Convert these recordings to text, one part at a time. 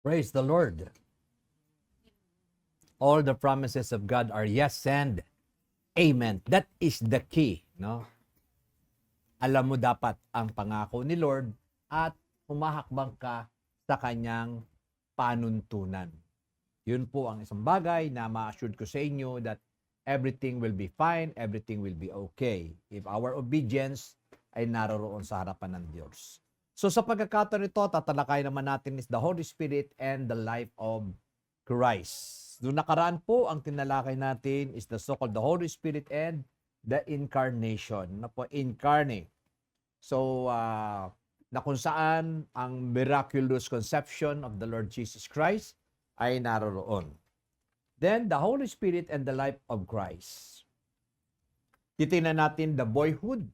Praise the Lord. All the promises of God are yes and amen. That is the key, no? Alam mo dapat ang pangako ni Lord at humahakbang ka sa kanyang panuntunan. Yun po ang isang bagay na ma-assured ko sa inyo that everything will be fine, everything will be okay if our obedience ay naroroon sa harapan ng Diyos. So sa pagkakataon nito, tatalakay naman natin is the Holy Spirit and the life of Christ. Noong nakaraan po, ang tinalakay natin is the so-called the Holy Spirit and the incarnation. Na po, incarnate. So, na kung saan ang miraculous conception of the Lord Jesus Christ ay naroroon. Then, the Holy Spirit and the life of Christ. Titingnan natin the boyhood,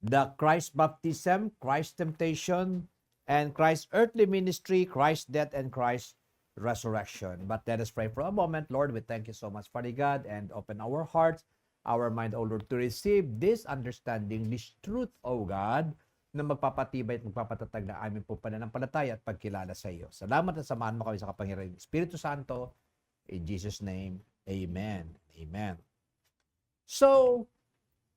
the Christ baptism, Christ temptation, and Christ's earthly ministry, Christ's death, and Christ's resurrection. But let us pray for a moment. Lord, we thank you so much, Father God, and open our hearts, our mind, O Lord, to receive this understanding, this truth, O God, na magpapatibay at magpapatatag na aming po pananampalataya at pagkilala sa iyo. Salamat at samahan mo kami sa kapangyarihan ng Espiritu Santo. In Jesus' name, Amen. Amen. So,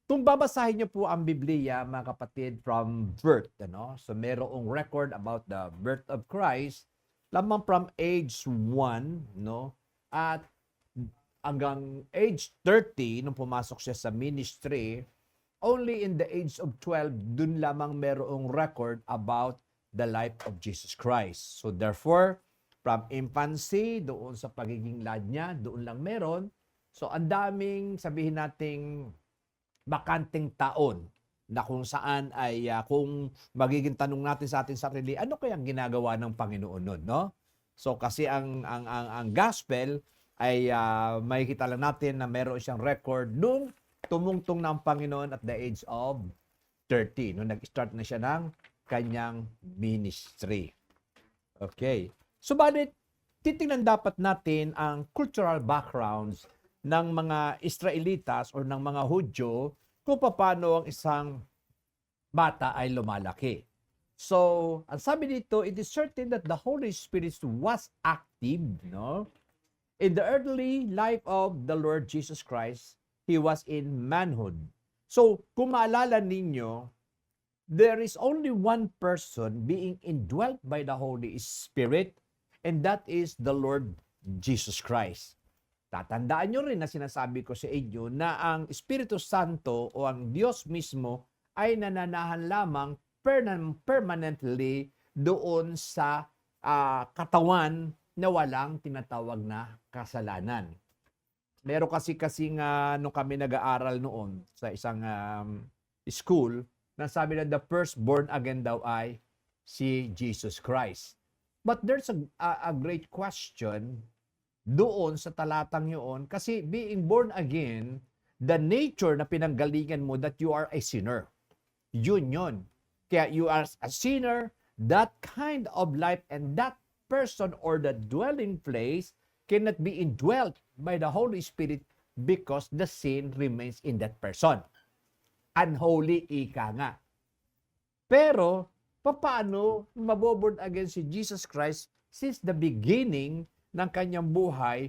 kung babasahin niyo po ang Biblia, mga kapatid, from birth, ano? So, merong record about the birth of Christ, lamang from age 1, no? At hanggang age 30, nung pumasok siya sa ministry, only in the age of 12, dun lamang merong record about the life of Jesus Christ. So therefore, from infancy, doon sa pagiging lad niya, doon lang meron. So ang daming, sabihin nating, bakanting taon na kung saan ay kung magiging tanong natin sa ating sarili, ano kayang ginagawa ng Panginoon nun, no? So kasi ang gospel ay makikita lang natin na meron siyang record nung tumungtong ng Panginoon at the age of 30, nung nag-start na siya ng kanyang ministry. Okay. So bakit titingnan dapat natin ang cultural backgrounds ng mga Israelitas or ng mga Hudyo kung paano ang isang bata ay lumalaki. So, ang sabi dito, it is certain that the Holy Spirit was active, no? In the early life of the Lord Jesus Christ, He was in manhood. So, kung maalala ninyo, there is only one person being indwelt by the Holy Spirit, and that is the Lord Jesus Christ. Tatandaan nyo rin na sinasabi ko sa inyo na ang Espiritu Santo o ang Diyos mismo ay nananahan lamang permanently doon sa katawan na walang tinatawag na kasalanan. Meron kasing nung kami nag-aaral noon sa isang school, na sabi na the first born again daw ay si Jesus Christ. But there's a great question doon sa talatang yun, kasi being born again, the nature na pinanggalingan mo that you are a sinner. Yun. Kaya you are a sinner, that kind of life and that person or the dwelling place cannot be indwelt by the Holy Spirit because the sin remains in that person. Unholy, ika nga. Pero, paano maboborn again si Jesus Christ since the beginning ng kanyang buhay,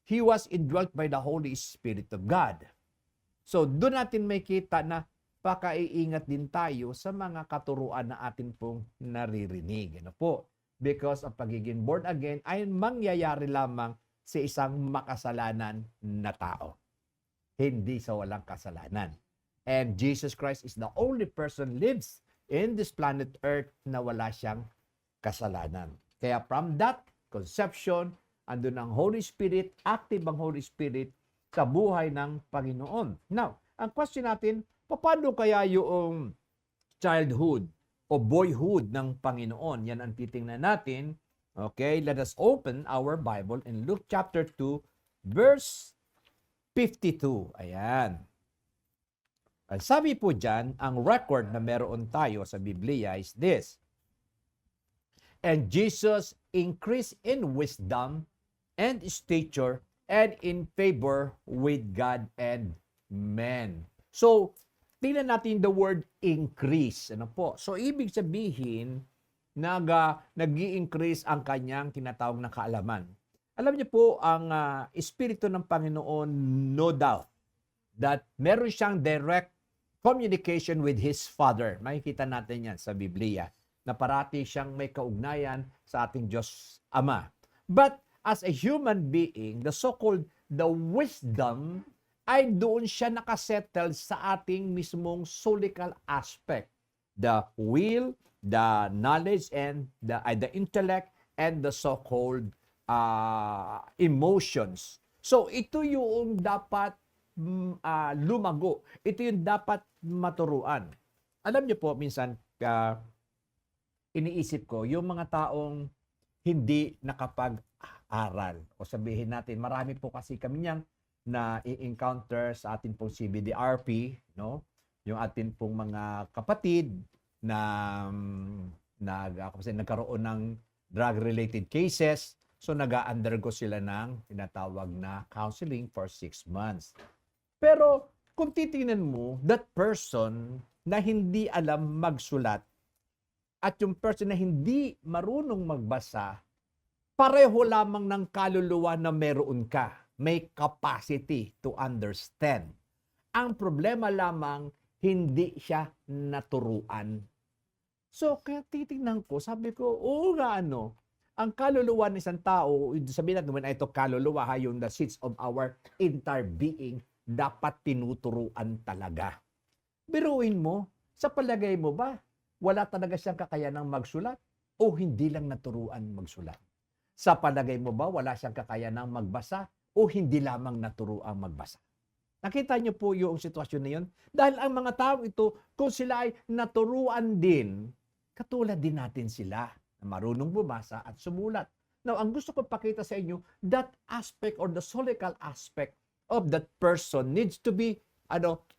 He was indwelt by the Holy Spirit of God. So, doon natin may kita na pakaiingat din tayo sa mga katuruan na atin pong naririnig. Ano po? Because ang pagiging born again ay mangyayari lamang sa isang makasalanan na tao. Hindi sa walang kasalanan. And Jesus Christ is the only person lives in this planet Earth na wala siyang kasalanan. Kaya from that conception, andun ang Holy Spirit, active ang Holy Spirit sa buhay ng Panginoon. Now, ang question natin, paano kaya yung childhood o boyhood ng Panginoon? Yan ang titingnan natin. Okay, let us open our Bible in Luke chapter 2, verse 52. Ayan. Ang sabi po dyan, ang record na meron tayo sa Biblia is this. And Jesus increased in wisdom and stature and in favor with God and men. So, tingnan natin the word increase. Ano po? So, ibig sabihin, nag-i-increase ang kanyang tinatawag na kaalaman. Alam niyo po, ang Espiritu ng Panginoon, no doubt, that meron siyang direct communication with His Father. Makikita natin yan sa Biblia, na parati siyang may kaugnayan sa ating Diyos Ama. But as a human being, the so-called the wisdom, ay doon siya nakasettle sa ating mismong soulical aspect. The will, the knowledge, and the intellect, and the so-called emotions. So, ito yung dapat lumago. Ito yung dapat maturuan. Alam niyo po, minsan, iniisip ko, yung mga taong hindi nakapag-aral, o sabihin natin, marami po kasi kami niyang na i-encounter sa atin pong CBDRP, no? Yung atin pong mga kapatid na nagkaroon ng drug-related cases. So, nag-undergo sila ng tinatawag na counseling for 6 months. Pero, kung titingnan mo, that person na hindi alam magsulat at yung person na hindi marunong magbasa, pareho lamang ng kaluluwa na meron ka. May capacity to understand. Ang problema lamang, hindi siya naturuan. So, kaya titingnan ko, sabi ko, oo nga ang kaluluwa ng isang tao, sabihin natin naman ito kaluluwa, yung the seeds of our entire being, dapat tinuturuan talaga. Biruin mo, sa palagay mo ba, wala talaga siyang kakayanang magsulat o hindi lang naturuan magsulat? Sa palagay mo ba, wala siyang kakayanang magbasa o hindi lamang naturuan magbasa? Nakita niyo po yung sitwasyon na yun? Dahil ang mga tao ito, kung sila ay naturuan din, katulad din natin sila na marunong bumasa at sumulat. Now, ang gusto ko pakita sa inyo, that aspect or the solical aspect of that person needs to be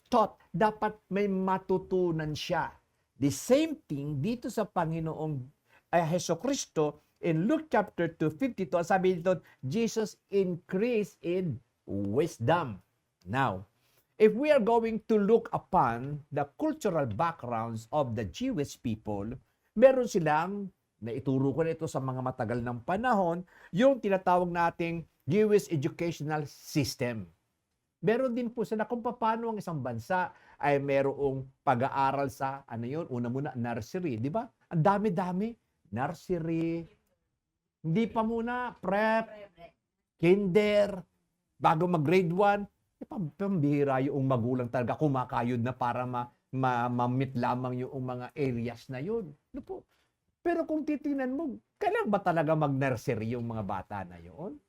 taught. Dapat may matutunan siya. The same thing dito sa Panginoong Hesukristo in Luke chapter 2:52, sabi dito, Jesus increased in wisdom. Now, if we are going to look upon the cultural backgrounds of the Jewish people, meron silang, naituro ko na ito sa mga matagal ng panahon, yung tinatawag nating Jewish educational system. Meron din po sila kung paano ang isang bansa ay merong pag-aaral sa, una muna, nursery, di ba? Ang dami-dami. Nursery, hindi pa muna, prep, kinder, bago mag-grade 1, pambihira yung magulang talaga kumakayod na para ma-meet lamang yung mga areas na yun. Ano po? Pero kung titingnan mo, kailan ba talaga mag-nursery yung mga bata na yun?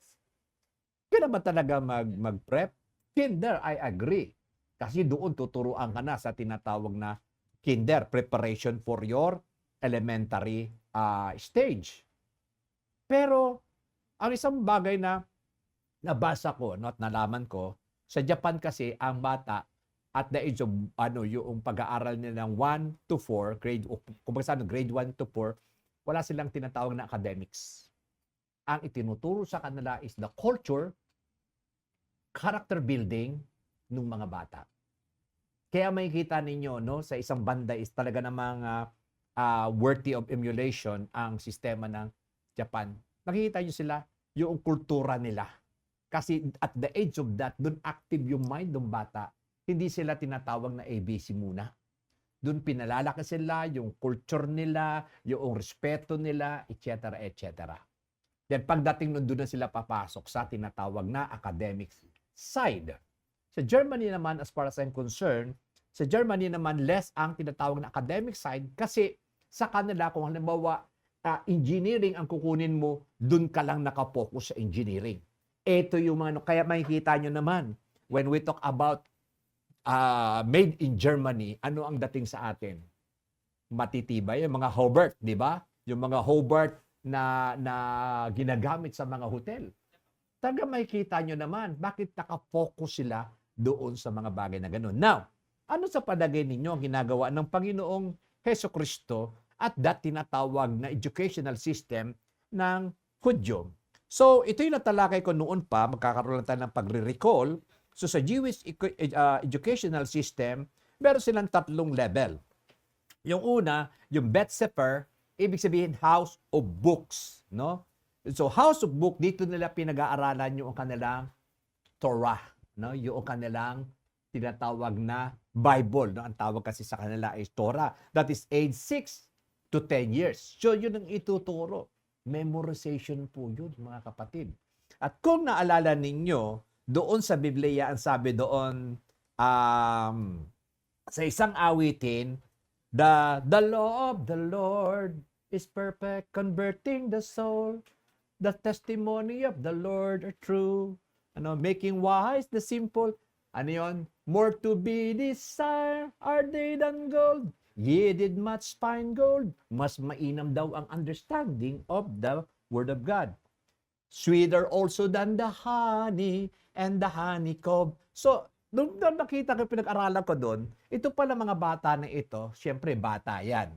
Kailan ba talaga mag-prep? Kinder, I agree. Kasi doon tuturuan ka na sa tinatawag na kinder, preparation for your elementary stage. Pero, ang isang bagay na nabasa ko, at nalaman ko, sa Japan kasi, ang bata, at the age of, yung pag-aaral nila ng 1 to 4, grade 1 to 4, wala silang tinatawag na academics. Ang itinuturo sa kanila is the culture, character building ng mga bata. Kaya makikita ninyo, sa isang banda is talaga namang worthy of emulation ang sistema ng Japan. Nakikita nyo sila, yung kultura nila. Kasi at the age of that, doon active yung mind ng bata. Hindi sila tinatawag na ABC muna. Doon pinalalaki sila, yung culture nila, yung respeto nila, etc. etc. Then pagdating nun, doon na sila papasok sa tinatawag na academic side. Sa Germany naman, as far as I'm concerned, sa Germany naman, less ang tinatawag na academic side kasi sa kanila, kung halimbawa, engineering ang kukunin mo, doon ka lang nakapokus sa engineering. Ito yung mga, kaya makikita nyo naman, when we talk about made in Germany, ano ang dating sa atin? Matitibay, yung mga Hobart, di ba? Yung mga Hobart na ginagamit sa mga hotel. Taga makikita nyo naman, bakit nakafocus sila doon sa mga bagay na gano'n. Now, ano sa palagay ninyo ang ginagawa ng Panginoong Hesukristo at that tinatawag na educational system ng Hudyo? So, ito yung natalakay ko noon pa, magkakaroon lang tayo ng pagre-recall. So, sa Jewish educational system, meron silang 3 level. Yung una, yung Bet Sefer, Ibig sabihin, house of books, no? So, house of book, dito nila pinag-aaralan yung kanilang Torah, no? Yung kanilang tinatawag na Bible, no? Ang tawag kasi sa kanila is Torah. That is age 6 to 10 years. So, yun ang ituturo. Memorization po yun, mga kapatid. At kung naalala ninyo, doon sa Biblia, ang sabi doon, sa isang awitin, the law of the Lord is perfect, converting the soul. The testimony of the Lord are true. Making wise the simple. Ano yun? More to be desired are they than gold. Ye did much fine gold. Mas mainam daw ang understanding of the Word of God. Sweeter also than the honey and the honeycomb. So, nung nakita ko, pinag-aralan ko doon, ito pala mga bata na ito, syempre bata yan,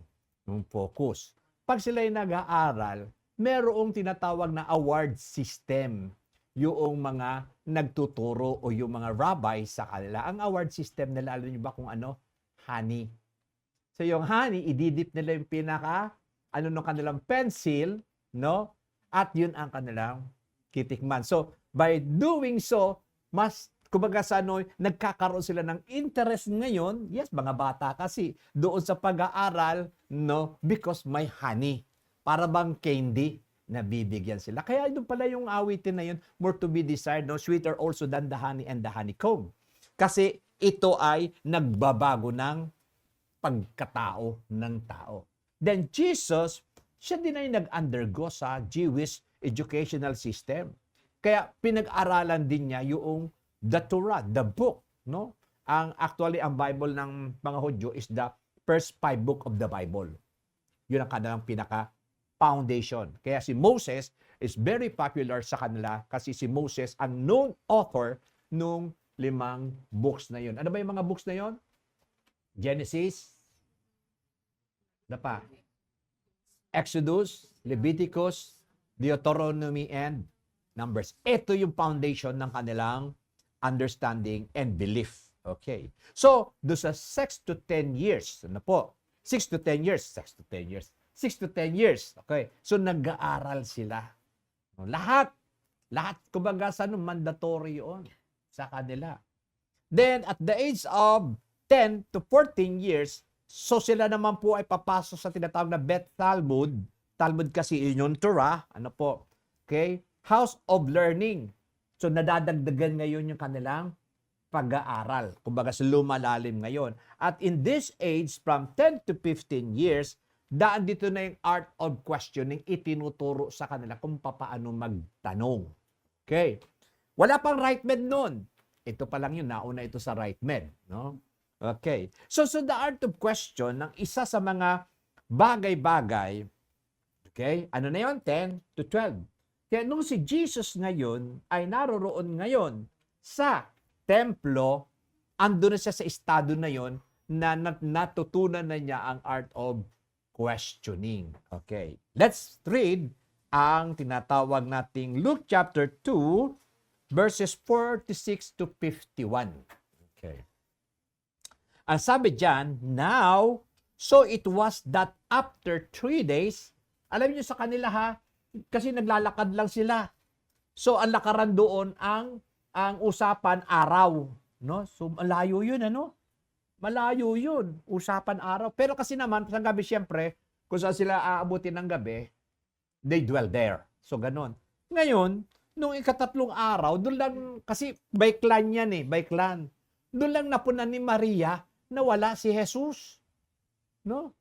yung focus. Pag sila'y nag-aaral, merong tinatawag na award system, yung mga nagtuturo o yung mga rabbi sa kanila. Ang award system nila, alam niyo ba kung ano? Honey. So yung honey, ididip nila yung ng kanilang pencil, no? At yun ang kanilang kitikman. So, by doing so, mas, kumbaga sa nagkakaroon sila ng interest ngayon, yes, mga bata kasi, doon sa pag-aaral, no? Because may honey. Para bang candy na bibigyan sila. Kaya doon pala yung awitin na yun, more to be desired, no? Sweeter also than the honey and the honeycomb. Kasi ito ay nagbabago ng pagkatao ng tao. Then Jesus, siya din ay nag-undergo sa Jewish educational system. Kaya pinag-aralan din niya yung the Torah, the book, no? Actually, ang Bible ng mga Hudyo is the first 5 book of the Bible. Yun ang kanilang pinaka-foundation. Kaya si Moses is very popular sa kanila kasi si Moses ang known author nung 5 books na yun. Ano ba yung mga books na yun? Genesis, Exodus, Leviticus, Deuteronomy, and Numbers. Ito yung foundation ng kanilang understanding and belief. Okay. So, do sa 6 to 10 years, 6 to 10 years, 6 to 10 years. Okay. So, nag-aaral sila. Lahat, kumbaga mandatory yun sa kanila. Then, at the age of 10 to 14 years, so sila naman po ay papasok sa tinatawag na Beth Talmud. Talmud kasi yun yung Torah. Okay? House of Learning. So nadadagdagan ngayon yung kanilang pag-aaral. Kumbaga lumalalim ngayon. At in this age, from 10 to 15 years, daan dito na yung art of questioning itinuturo sa kanila kung paano magtanong. Okay? Wala pang right med nun. Ito pa lang yun. Nauna ito sa right med. No? Okay. So the art of question, ng isa sa mga bagay-bagay, okay, ano na yun? 10 to 12. Kaya nung si Jesus ngayon ay naroroon ngayon sa templo, ando na siya sa estado na yon na natutunan na niya ang art of questioning. Okay. Let's read ang tinatawag nating Luke chapter 2, verses 46 to 51. Okay. Ang sabi dyan, now, so it was that after 3 days, alam niyo sa kanila ha, kasi naglalakad lang sila. So, ang lakaran doon, ang usapan araw. No? So, malayo yun, Malayo yun, usapan araw. Pero kasi naman, sa gabi siyempre, kung saan sila aabutin ng gabi, they dwell there. So, ganon. Ngayon, nung ikatatlong araw, doon lang, kasi by clan yan by clan. Doon lang napunan ni Maria na wala si Jesus. No?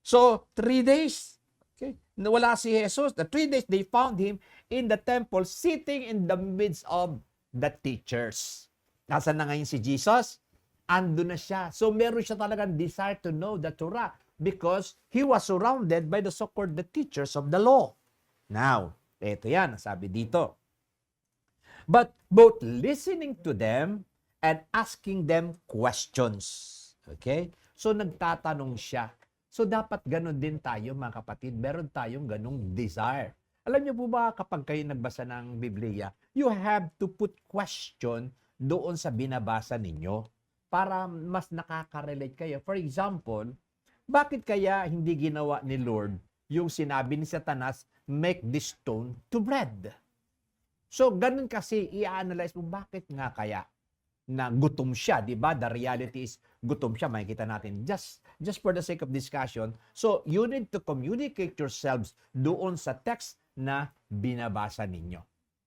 So, 3 days, okay, nawala si Jesus. The 3 days, they found him in the temple, sitting in the midst of the teachers. Nasaan na ngayon si Jesus? Ando na siya. So, meron siya talagang desire to know the Torah because he was surrounded by the so-called the teachers of the law. Now, ito yan, sabi dito. But both listening to them and asking them questions. Okay? So, nagtatanong siya. So, dapat ganun din tayo, mga kapatid. Meron tayong ganung desire. Alam niyo po ba, kapag kayo nagbasa ng Biblia, you have to put question doon sa binabasa ninyo para mas nakaka-relate kayo. For example, bakit kaya hindi ginawa ni Lord yung sinabi ni Satanas, make this stone to bread. So, ganun kasi i-analyze mo, bakit nga kaya na gutom siya, di ba? The reality is, gutom siya, makikita natin. Just for the sake of discussion, so you need to communicate yourselves doon sa text na binabasa ninyo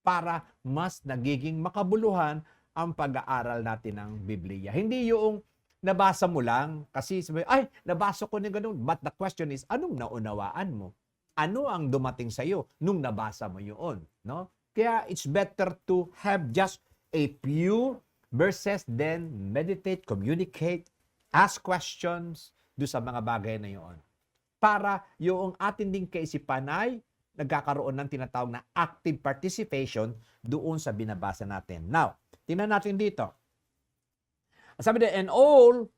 para mas nagiging makabuluhan ang pag-aaral natin ng Biblia. Hindi yung nabasa mo lang, kasi sabi, ay, nabasa ko na ganun. But the question is, anong naunawaan mo? Ano ang dumating sa iyo nung nabasa mo yun? No? Kaya it's better to have just a few verses, then meditate, communicate, ask questions do sa mga bagay na yun. Para yung atin ding kaisipan ay nagkakaroon ng tinatawag na active participation doon sa binabasa natin. Now, tingnan natin dito. Sabi din, and all,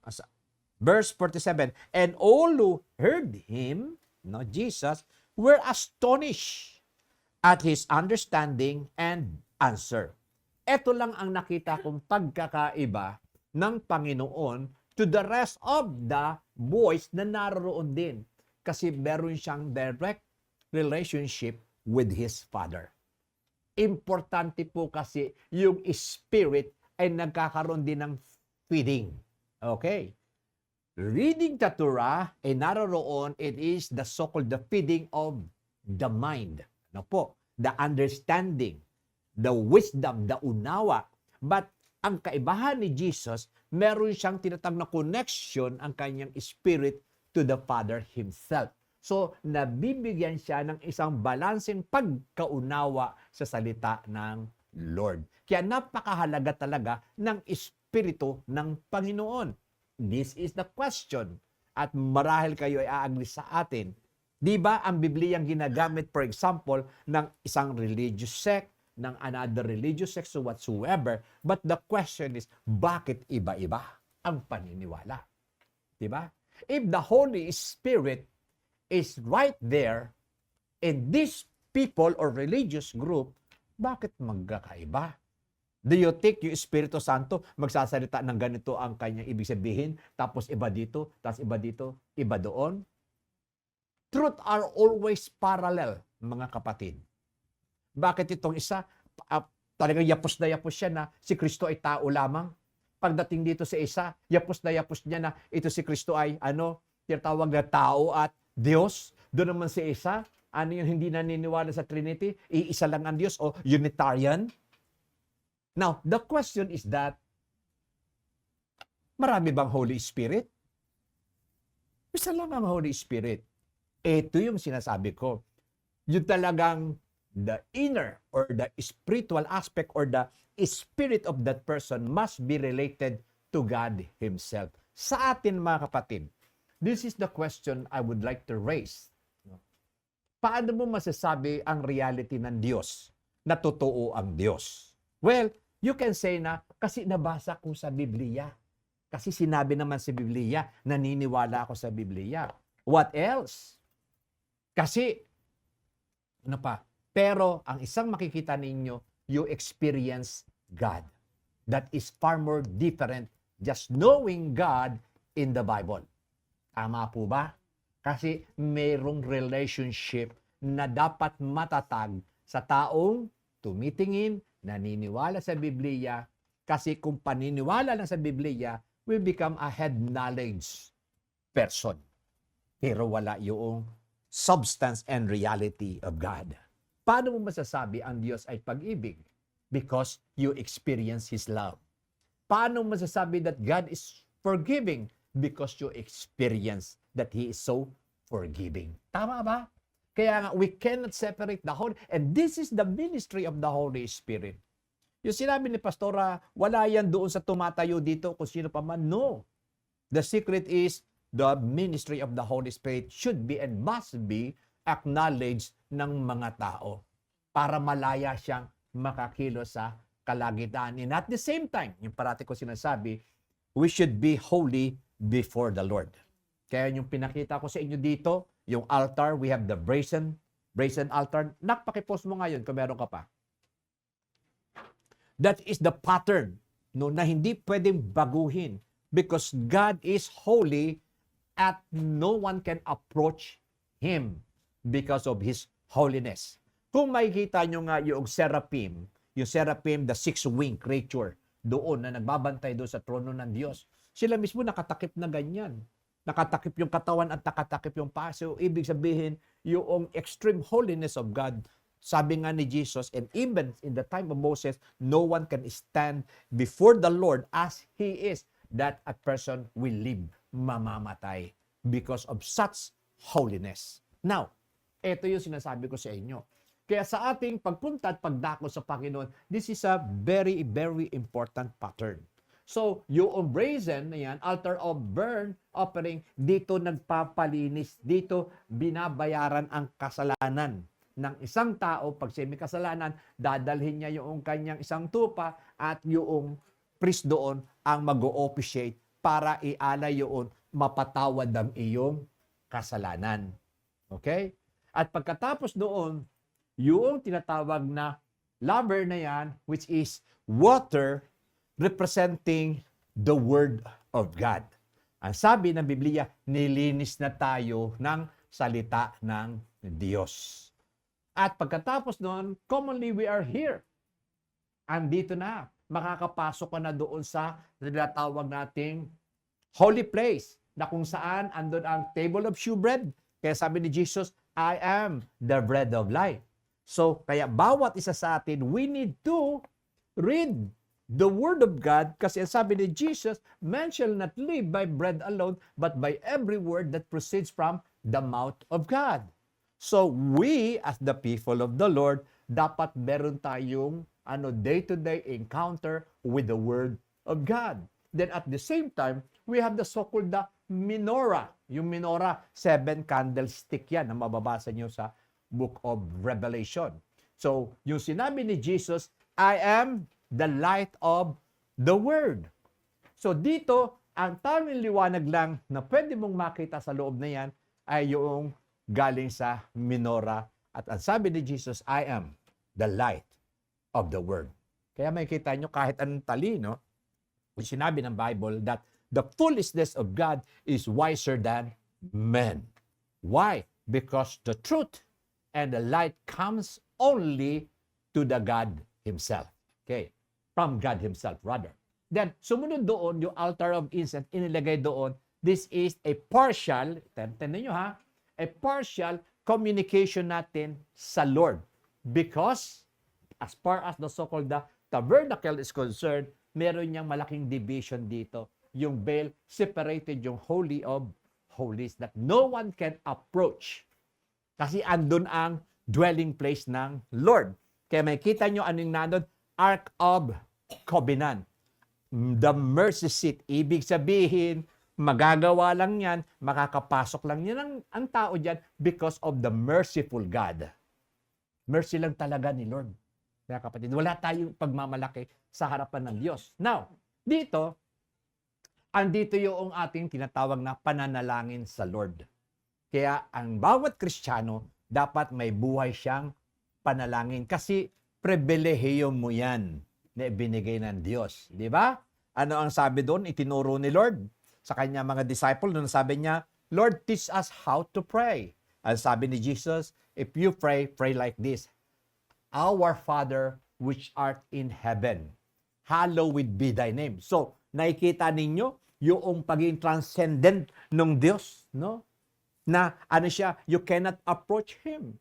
verse 47, and all who heard him, no, Jesus, were astonished at his understanding and answer. Ito lang ang nakita kong pagkakaiba ng Panginoon to the rest of the boys na naroon din. Kasi meron siyang direct relationship with his Father. Importante po kasi yung Spirit ay nagkakaroon din ng feeding. Okay? Reading the Torah, ay naroon, it is the so-called the feeding of the mind. Ano po? The understanding, the wisdom, the unawa. But ang kaibahan ni Jesus, meron siyang tinatawag na connection ang kanyang spirit to the Father Himself. So, nabibigyan siya ng isang balanseng pagkaunawa sa salita ng Lord. Kaya napakahalaga talaga ng espiritu ng Panginoon. This is the question. At marahil kayo ay aagli sa atin. Di ba ang Biblia ginagamit, for example, ng isang religious sect, ng another religious sect, so whatsoever. But the question is, bakit iba-iba ang paniniwala? Di ba? If the Holy Spirit is right there in this people or religious group, bakit magkakaiba? Do you think yung Espiritu Santo magsasalita ng ganito ang kanyang ibig sabihin, tapos iba dito, tapos iba dito, iba doon? Truth are always parallel, mga kapatid. Bakit itong isa, talagang yapos na yapos siya na si Kristo ay tao lamang? Pagdating dito sa isa, yapos na yapos niya na ito si Kristo ay tinatawag na tao at Diyos. Doon naman si isa, yung hindi naniniwala sa Trinity, iisa lang ang Diyos o Unitarian. Now, the question is that, marami bang Holy Spirit? Isa lang ang Holy Spirit. Ito yung sinasabi ko. Yung talagang the inner or the spiritual aspect or the spirit of that person must be related to God Himself. Sa atin, mga kapatid, this is the question I would like to raise. Paano mo masasabi ang reality ng Diyos na totoo ang Diyos? Well, you can say na, kasi nabasa ko sa Biblia. Kasi sinabi naman sa Biblia, naniniwala ako sa Biblia. What else? Kasi, pero ang isang makikita ninyo, you experience God. That is far more different just knowing God in the Bible. Tama po ba? Kasi mayroong relationship na dapat matatag sa taong tumitingin, naniniwala sa Biblia, kasi kung paniniwala lang sa Biblia, will become a head knowledge person. Pero wala yung substance and reality of God. Paano mo masasabi ang Diyos ay pag-ibig? Because you experience His love. Paano mo masasabi that God is forgiving? Because you experience that He is so forgiving. Tama ba? Kaya nga, we cannot separate the Holy, and this is the ministry of the Holy Spirit. Yung sinabi ni Pastora, wala yan doon sa tumatayo dito kung sino pa man. No. The secret is the ministry of the Holy Spirit should be and must be acknowledged ng mga tao para malaya siyang makakilos sa kalagitnaan. And at the same time, yung parati ko sinasabi, we should be holy before the Lord. Kaya yung pinakita ko sa inyo dito, yung altar, we have the brazen altar. Pakipost mo ngayon kung meron ka pa. That is the pattern na hindi pwedeng baguhin because God is holy at no one can approach Him because of His holiness. Kung makikita nyo nga yung seraphim, the six-winged creature, doon na nagbabantay doon sa trono ng Diyos, sila mismo nakatakip na ganyan. Nakatakip yung katawan at nakatakip yung paa. So, ibig sabihin, yung extreme holiness of God, sabi nga ni Jesus, and even in the time of Moses, no one can stand before the Lord as He is, that a person will live, mamamatay, because of such holiness. Now, ito yung sinasabi ko sa inyo. Kaya sa ating pagpunta at pagdako sa Panginoon, this is a very, very important pattern. So, yung brazen na yan, altar of burnt offering, dito nagpapalinis, dito binabayaran ang kasalanan ng isang tao. Pag siya may kasalanan, dadalhin niya yung kanyang isang tupa at yung priest doon ang mag-o-officiate para ialay yun, mapatawad ang iyong kasalanan. Okay? At pagkatapos doon, yung tinatawag na laver na yan, which is water representing the Word of God. Ang sabi ng Biblia, nilinis na tayo ng salita ng Diyos. At pagkatapos noon, commonly we are here. Andito na. Makakapasok ka na doon sa tinatawag nating holy place, na kung saan andun ang table of shewbread. Kaya sabi ni Jesus, I am the bread of life. So, kaya bawat isa sa atin, we need to read the Word of God, kasi sabi ni Jesus, man shall not live by bread alone, but by every word that proceeds from the mouth of God. So, we as the people of the Lord, dapat meron tayong day-to-day encounter with the Word of God. Then at the same time, we have the so-called the menorah. Yung menorah, 7 candlestick yan na mababasa nyo sa Book of Revelation. So, yung sinabi ni Jesus, I am the light of the Word. So, dito, ang tanging liwanag lang na pwede mong makita sa loob na yan ay yung galing sa menorah. At ang sabi ni Jesus, I am the light of the Word. Kaya makikita nyo kahit anong talino, sinabi ng Bible that the foolishness of God is wiser than men. Why? Because the truth and the light comes only to the God Himself. Okay? From God Himself, rather. Then, sumunod doon, yung altar of incense, inilagay doon, this is a partial, tandaan nyo ha, a partial communication natin sa Lord. Because, as far as the so-called the tabernacle is concerned, meron niyang malaking division dito. Yung veil separated yung Holy of Holies that no one can approach. Kasi andun ang dwelling place ng Lord. Kaya makikita nyo anong nandun, Ark of Covenant. The mercy seat. Ibig sabihin, magagawa lang yan, makakapasok lang yan ang tao dyan because of the merciful God. Mercy lang talaga ni Lord. Kaya kapatid, wala tayong pagmamalaki sa harapan ng Diyos. Now, dito, andito yung ating tinatawag na pananalangin sa Lord. Kaya ang bawat Kristiyano, dapat may buhay siyang panalangin. Kasi pribilehiyo mo yan na ibinigay ng Diyos. Di ba? Ano ang sabi doon? Itinuro ni Lord sa kanya mga disciple. Noon sabi niya, Lord, teach us how to pray. Ang sabi ni Jesus, if you pray, pray like this. Our Father which art in heaven, hallowed be thy name. So, nakikita ninyo yung pagiging transcendent ng Diyos, no? Na ano siya, you cannot approach Him.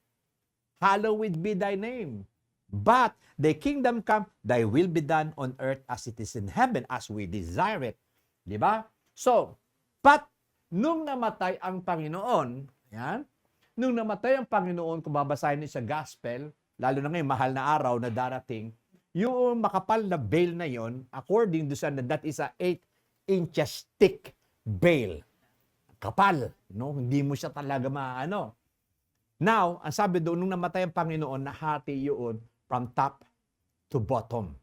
Hallowed be thy name. But thy kingdom come, thy will be done on earth as it is in heaven, as we desire it. Di ba? So, but nung namatay ang Panginoon, yan, nung namatay ang Panginoon, kung babasahin niyo sa gospel, lalo na ngayon, mahal na araw na darating, yung makapal na veil na yon, according to sa that is a 8 inches thick veil. Kapal, no? Hindi mo siya talaga maano. Now, ang sabi doon, nung namatay ang Panginoon, nahati yun from top to bottom.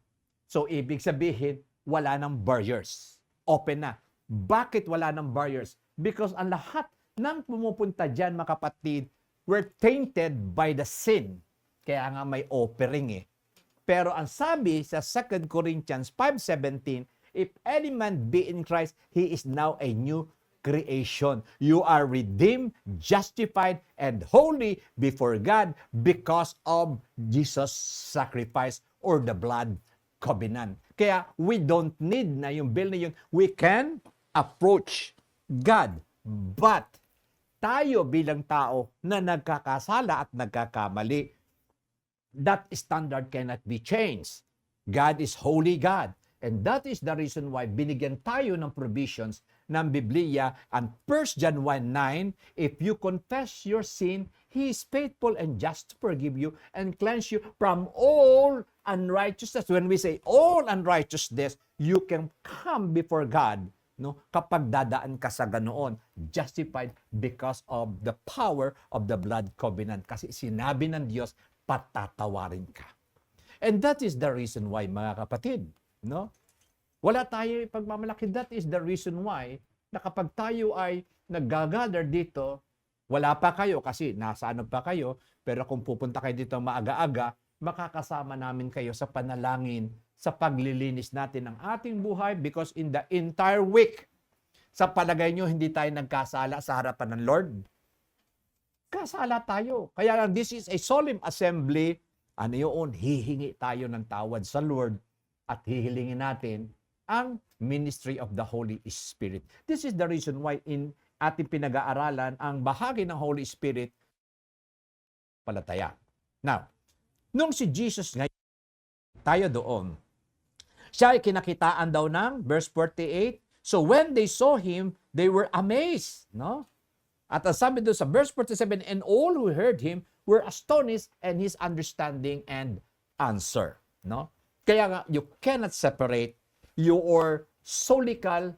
So, ibig sabihin, wala ng barriers. Open na. Bakit wala ng barriers? Because ang lahat ng pumupunta dyan, mga kapatid, were tainted by the sin. Kaya nga may offering eh. Pero ang sabi sa 2 Corinthians 5:17, if any man be in Christ, he is now a new creation. You are redeemed, justified, and holy before God because of Jesus' sacrifice or the blood covenant. Kaya we don't need na yung bill na yun. We can approach God. But tayo bilang tao na nagkakasala at nagkakamali, that standard cannot be changed. God is holy God. And that is the reason why binigyan tayo ng provisions ng Biblia. And 1 John 1:9, if you confess your sin, He is faithful and just to forgive you and cleanse you from all unrighteousness. When we say all unrighteousness, you can come before God, no? Kapag dadaan ka sa ganoon, justified because of the power of the blood covenant. Kasi sinabi ng Diyos, patatawarin ka. And that is the reason why, mga kapatid, no? Wala tayo pagmamalaki. That is the reason why na kapag tayo ay nag-gather dito, wala pa kayo kasi nasa ano pa kayo, pero kung pupunta kayo dito maaga-aga, makakasama namin kayo sa panalangin, sa paglilinis natin ng ating buhay because in the entire week, sa palagay nyo, hindi tayo nagkasala sa harapan ng Lord? Kasala tayo. Kaya lang, this is a solemn assembly. Ano yun? Hihingi tayo ng tawad sa Lord at hihilingin natin ang ministry of the Holy Spirit. This is the reason why in ating pinag-aaralan ang bahagi ng Holy Spirit palataya. Now, nung si Jesus ngayon, tayo doon, siya ay kinakitaan daw ng verse 48. So when they saw him, they were amazed, no? At ang sabi doon sa verse 47, and all who heard him were astonished and his understanding and answer, no? Kaya nga, you cannot separate your solical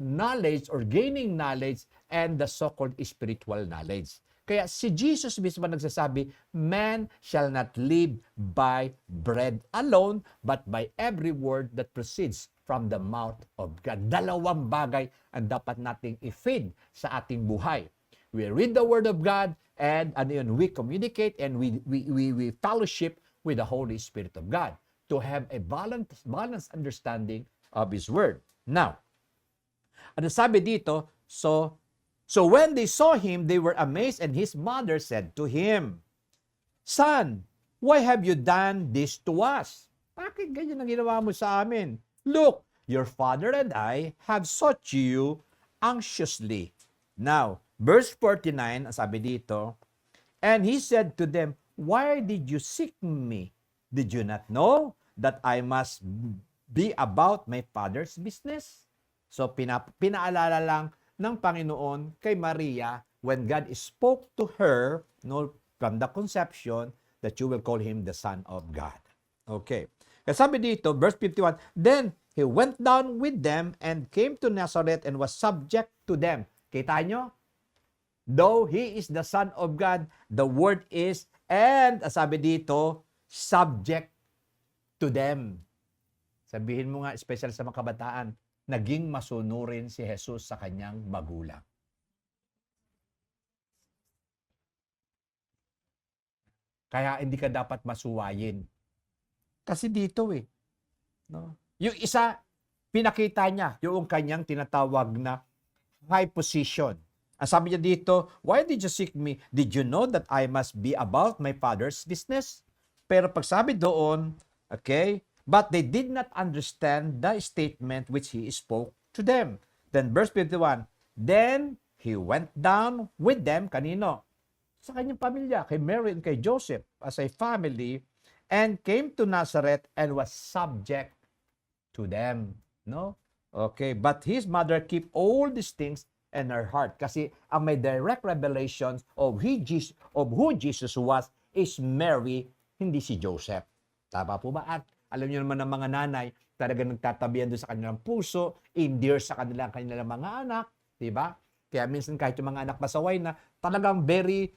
knowledge or gaining knowledge and the so-called spiritual knowledge. Kaya si Jesus mismo nagsasabi, man shall not live by bread alone, but by every word that proceeds from the mouth of God. Dalawang bagay ang dapat nating i-feed sa ating buhay. We read the Word of God and we communicate and we fellowship with the Holy Spirit of God to have a balanced understanding of His Word. Now, ano sabi dito? So when they saw him, they were amazed, and his mother said to him, Son, why have you done this to us? Bakit ganyan ang ginawa mo sa amin? Look, your father and I have sought you anxiously. Now, verse 49, sabi dito, and he said to them, Why did you seek me? Did you not know that I must be about my father's business? So, pinaalala lang ng Panginoon kay Maria when God spoke to her, no, from the conception, that you will call him the Son of God. Okay. Kasi sabi dito, verse 51, Then he went down with them and came to Nazareth and was subject to them. Kita nyo? Though he is the Son of God, the word is, and sabi dito, subject to them. Sabihin mo nga, special sa mga kabataan, naging masunurin si Jesus sa kanyang magulang. Kaya hindi ka dapat masuwayin. Kasi dito no? Yung isa, pinakita niya yung kanyang tinatawag na high position. Ang sabi niya dito, Why did you seek me? Did you know that I must be about my father's business? Pero pag sabi doon, okay, but they did not understand the statement which he spoke to them. Then verse 51, Then he went down with them, kanino? Sa kanyang pamilya, kay Mary and kay Joseph, as a family, and came to Nazareth and was subject to them. No? Okay, but his mother kept all these things in her heart. Kasi ang may direct revelations of who Jesus was is Mary, hindi si Joseph. Tama po ba? At alam niyo naman ng mga nanay, talagang nagtatabihan doon sa kanilang puso, endear sa kanilang mga anak, di ba? Kaya minsan kahit yung mga anak pasaway na, talagang very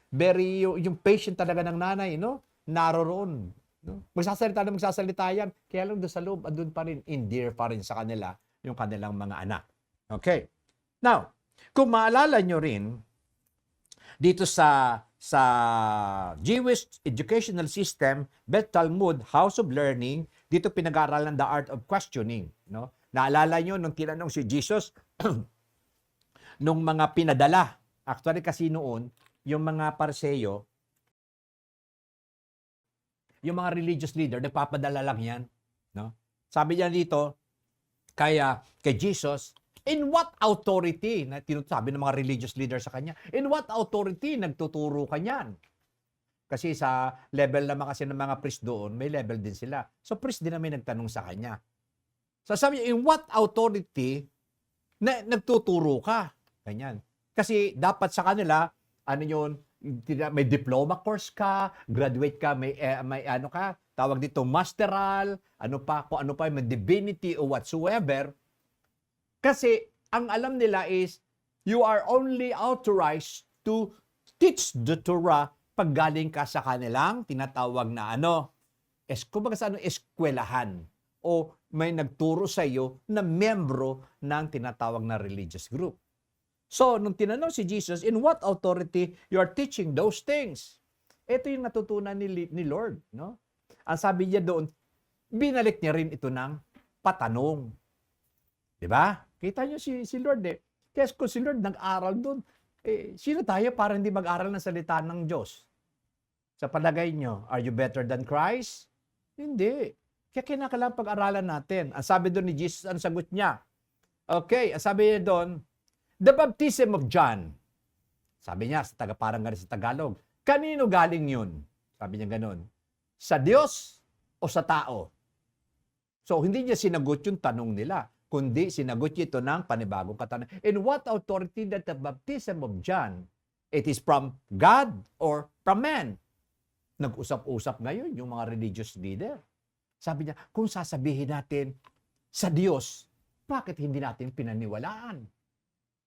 yung patient talaga ng nanay, no? Naroroon. No? Magsasalita yan. Kaya lang doon sa loob, andun pa rin, endear pa rin sa kanila yung kanilang mga anak. Okay. Now, kung maalala nyo rin, dito sa Jewish educational system, Beth Talmud, House of Learning, dito pinag-aaralan the art of questioning. No? Naalala nyo nung tinanong si Jesus, nung mga pinadala. Actually, kasi noon, yung mga Parseyo, yung mga religious leader, nagpapadala lang yan. No? Sabi niya dito, kay Jesus, in what authority, na sabi ng mga religious leader sa kanya, in what authority nagtuturo ka niyan? Kasi sa level naman kasi ng mga priest doon, may level din sila. So priest din naman nagtanong sa kanya. So sabi niya, in what authority na nagtuturo ka? Ganyan. Kasi dapat sa kanila, ano yun, may diploma course ka, graduate ka, may ano ka, tawag dito masteral, ano pa, kung ano pa, may divinity or whatsoever. Kasi ang alam nila is, you are only authorized to teach the Torah pag galing ka sa kanilang tinatawag na kumbaga sa eskwelahan o may nagturo sa iyo na membro ng tinatawag na religious group. So, nung tinanong si Jesus, in what authority you are teaching those things? Ito yung natutunan ni Lord. No? Ang sabi niya doon, binalik niya rin ito ng patanong. Diba? Kita niyo si Lord eh. Kaya kung si Lord nag-aral doon, sino tayo para hindi mag-aral ng salita ng Diyos? Sa palagay niyo, are you better than Christ? Hindi. Kaya kinakailangan pag-aralan natin. Ang sabi doon ni Jesus, ang sagot niya. Okay, ang sabi niya doon, the baptism of John. Sabi niya, parang ganun sa Tagalog. Kanino galing yun? Sabi niya ganun. Sa Diyos o sa tao? So, hindi niya sinagot yung tanong nila, kundi sinagot niya ito ng panibagong katanungan. In what authority that the baptism of John, it is from God or from man? Nag-usap-usap ngayon yung mga religious leader. Sabi niya, kung sasabihin natin sa Diyos, bakit hindi natin pinaniwalaan?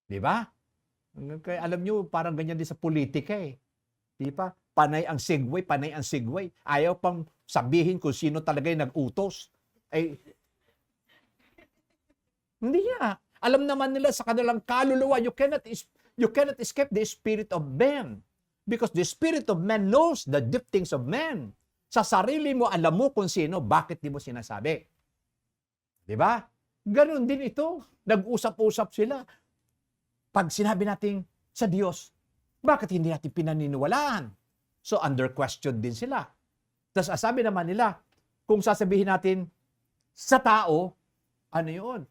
Di ba? Kaya alam nyo, parang ganyan din sa politika eh. Di ba? Panay ang segue. Ayaw pang sabihin kung sino talaga yung nag-utos. Hindi nga. Alam naman nila sa kanilang kaluluwa, you cannot escape the spirit of man. Because the spirit of man knows the deep things of man. Sa sarili mo, alam mo kung sino, bakit di mo sinasabi? Di ba? Ganon din ito. Nag-usap-usap sila. Pag sinabi natin sa Diyos, bakit hindi natin pinaniniwalaan? So, under question din sila. Tapos, sabi naman nila, kung sasabihin natin sa tao, ano yun?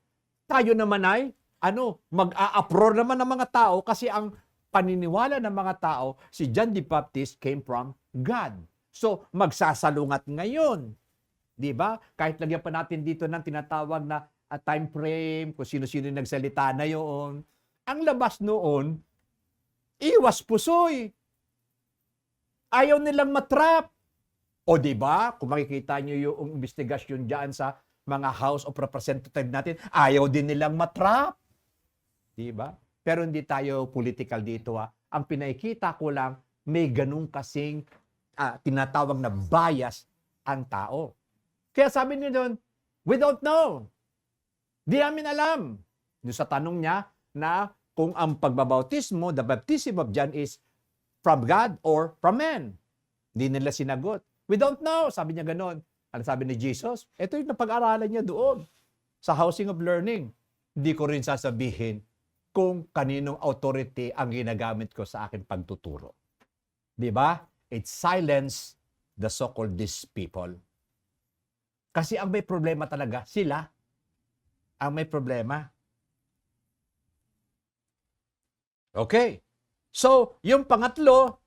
Tayo naman ay, mag-a-uproar naman ng mga tao kasi ang paniniwala ng mga tao, si John the Baptist came from God. So, magsasalungat ngayon. Di ba? Kahit lagyan pa natin dito ng tinatawag na time frame, kung sino-sino nagsalita na yun. Ang labas noon, iwas pusoy. Ayaw nilang matrap. O di ba? Kung makikita nyo yung investigasyon dyan sa mga House of Representatives natin, ayaw din nilang matrap. Di ba? Pero hindi tayo political dito. Ang pinakikita ko lang, may ganun kasing tinatawag na bias ang tao. Kaya sabi niya doon, we don't know. Di namin alam. Doon sa tanong niya na kung ang pagbabautismo, the baptism of John is from God or from man. Hindi nila sinagot. We don't know. Sabi niya gano'n. Ano sabi ni Jesus? Ito yung napag-aralan niya doon sa housing of learning. Hindi ko rin sasabihin kung kaninong authority ang ginagamit ko sa akin pagtuturo. Di ba? It silence the so-called these people. Kasi ang may problema talaga, sila ang may problema. Okay. So, yung pangatlo,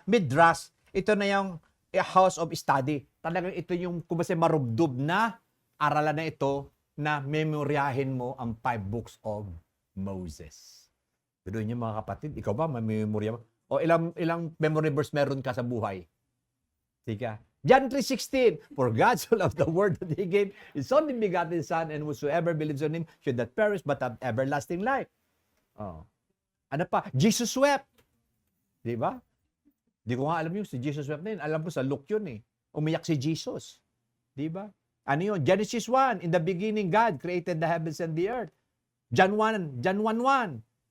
Midrash, ito na yung house of study. Talagang ito yung kumbaga marubdob na aralan na ito na memoryahin mo ang 5 books of Moses. Pero yun mga kapatid, ikaw ba may memorya mo? O ilang memory verse meron ka sa buhay? Sige. John 3:16, for God so loved the world that He gave His only begotten Son, and whosoever believes on Him should not perish but have everlasting life. Oh. Ano pa? Jesus wept. Di ba? Di ko nga alam yung si Jesus wept na yun. Alam ko sa Luke yun eh. Umiyak si Jesus. Di ba? Ano yun? Genesis 1, in the beginning God created the heavens and the earth. John 1:1.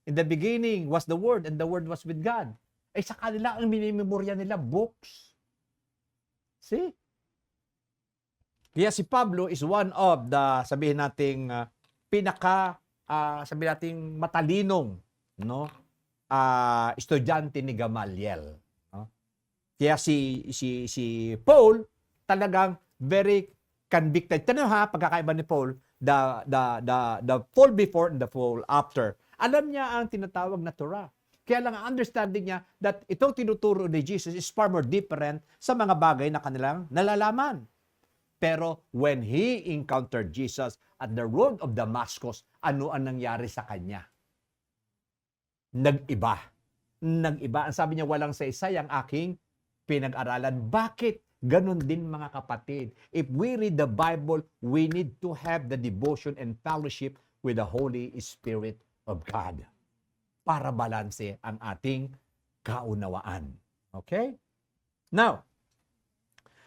In the beginning was the Word and the Word was with God. Eh sa kanila, ang minimemorya nila, books. See? Kaya si Pablo is one of the, sabihin nating, pinaka sabi nating matalinong, no? Estudyante ni Gamaliel, no? Kaya si Paul talagang very convicted. Tanong ha, pagkakaiba ni Paul, the fall before and the fall after. Alam niya ang tinatawag na Torah. Kaya lang ang understanding niya that itong tinuturo ni Jesus is far more different sa mga bagay na kanilang nalalaman. Pero when he encountered Jesus at the road of Damascus, ano ang nangyari sa kanya? Nag-iba. Nag-iba. Ang sabi niya, walang saysay ang aking pinag-aralan. Bakit? Ganon din mga kapatid. If we read the Bible, we need to have the devotion and fellowship with the Holy Spirit of God para balanse ang ating kaunawaan. Okay? Now,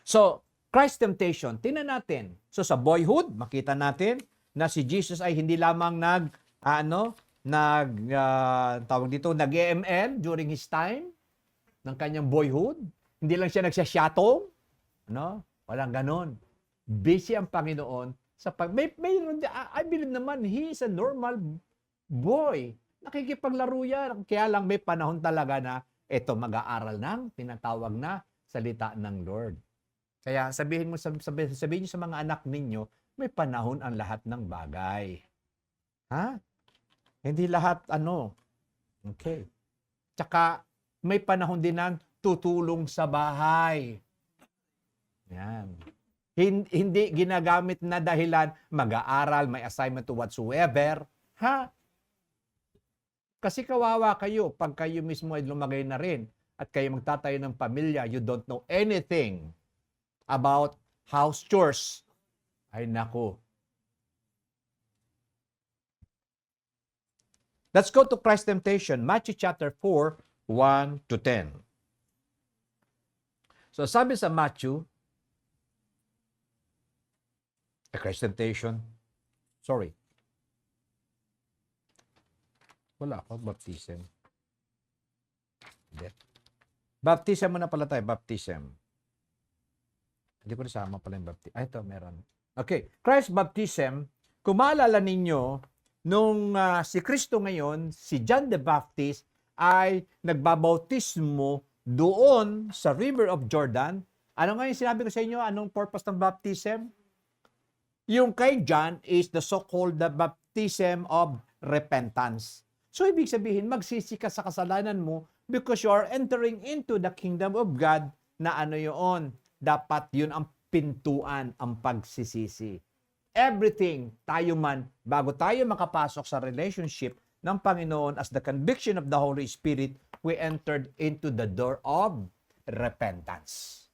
so, Christ temptation, tingnan natin. So, sa boyhood, makita natin na si Jesus ay hindi lamang nag-ML during his time ng kanyang boyhood. Hindi lang siya nagsasyatong. Walang ganon. Busy ang Panginoon sa I believe naman, he is a normal boy. Nakikipaglaro yan. Kaya lang may panahon talaga na ito mag-aaral ng tinatawag na salita ng Lord. Kaya sabihin niyo sa mga anak ninyo, may panahon ang lahat ng bagay. Ha? Hindi lahat Okay. Tsaka may panahon din ng tutulong sa bahay. Yan. Hindi ginagamit na dahilan mag-aaral, may assignment to whatsoever. Ha? Kasi kawawa kayo pag kayo mismo ay lumagay na rin at kayo magtatayo ng pamilya, you don't know anything about house chores. Ay nako. Let's go to Christ's temptation, Matthew chapter 4, 1 to 10. So sabi sa Matthew, Christ's temptation, sorry. Wala ako, baptism. Hindi. Baptism muna pala tayo, baptism. Hindi ko nasama pala yung baptism. Ito, meron. Okay, Christ baptism, kung maalala ninyo, nung si Kristo ngayon, si John the Baptist, ay nagbabautismo doon sa River of Jordan. Ano nga yung sinabi ko sa inyo? Anong purpose ng baptism? Yung kay John is the so-called the baptism of repentance. So, ibig sabihin, magsisi ka sa kasalanan mo because you are entering into the kingdom of God na yun. Dapat yun ang pintuan, ang pagsisisi. Everything, tayo man, bago tayo makapasok sa relationship ng Panginoon as the conviction of the Holy Spirit, we entered into the door of repentance.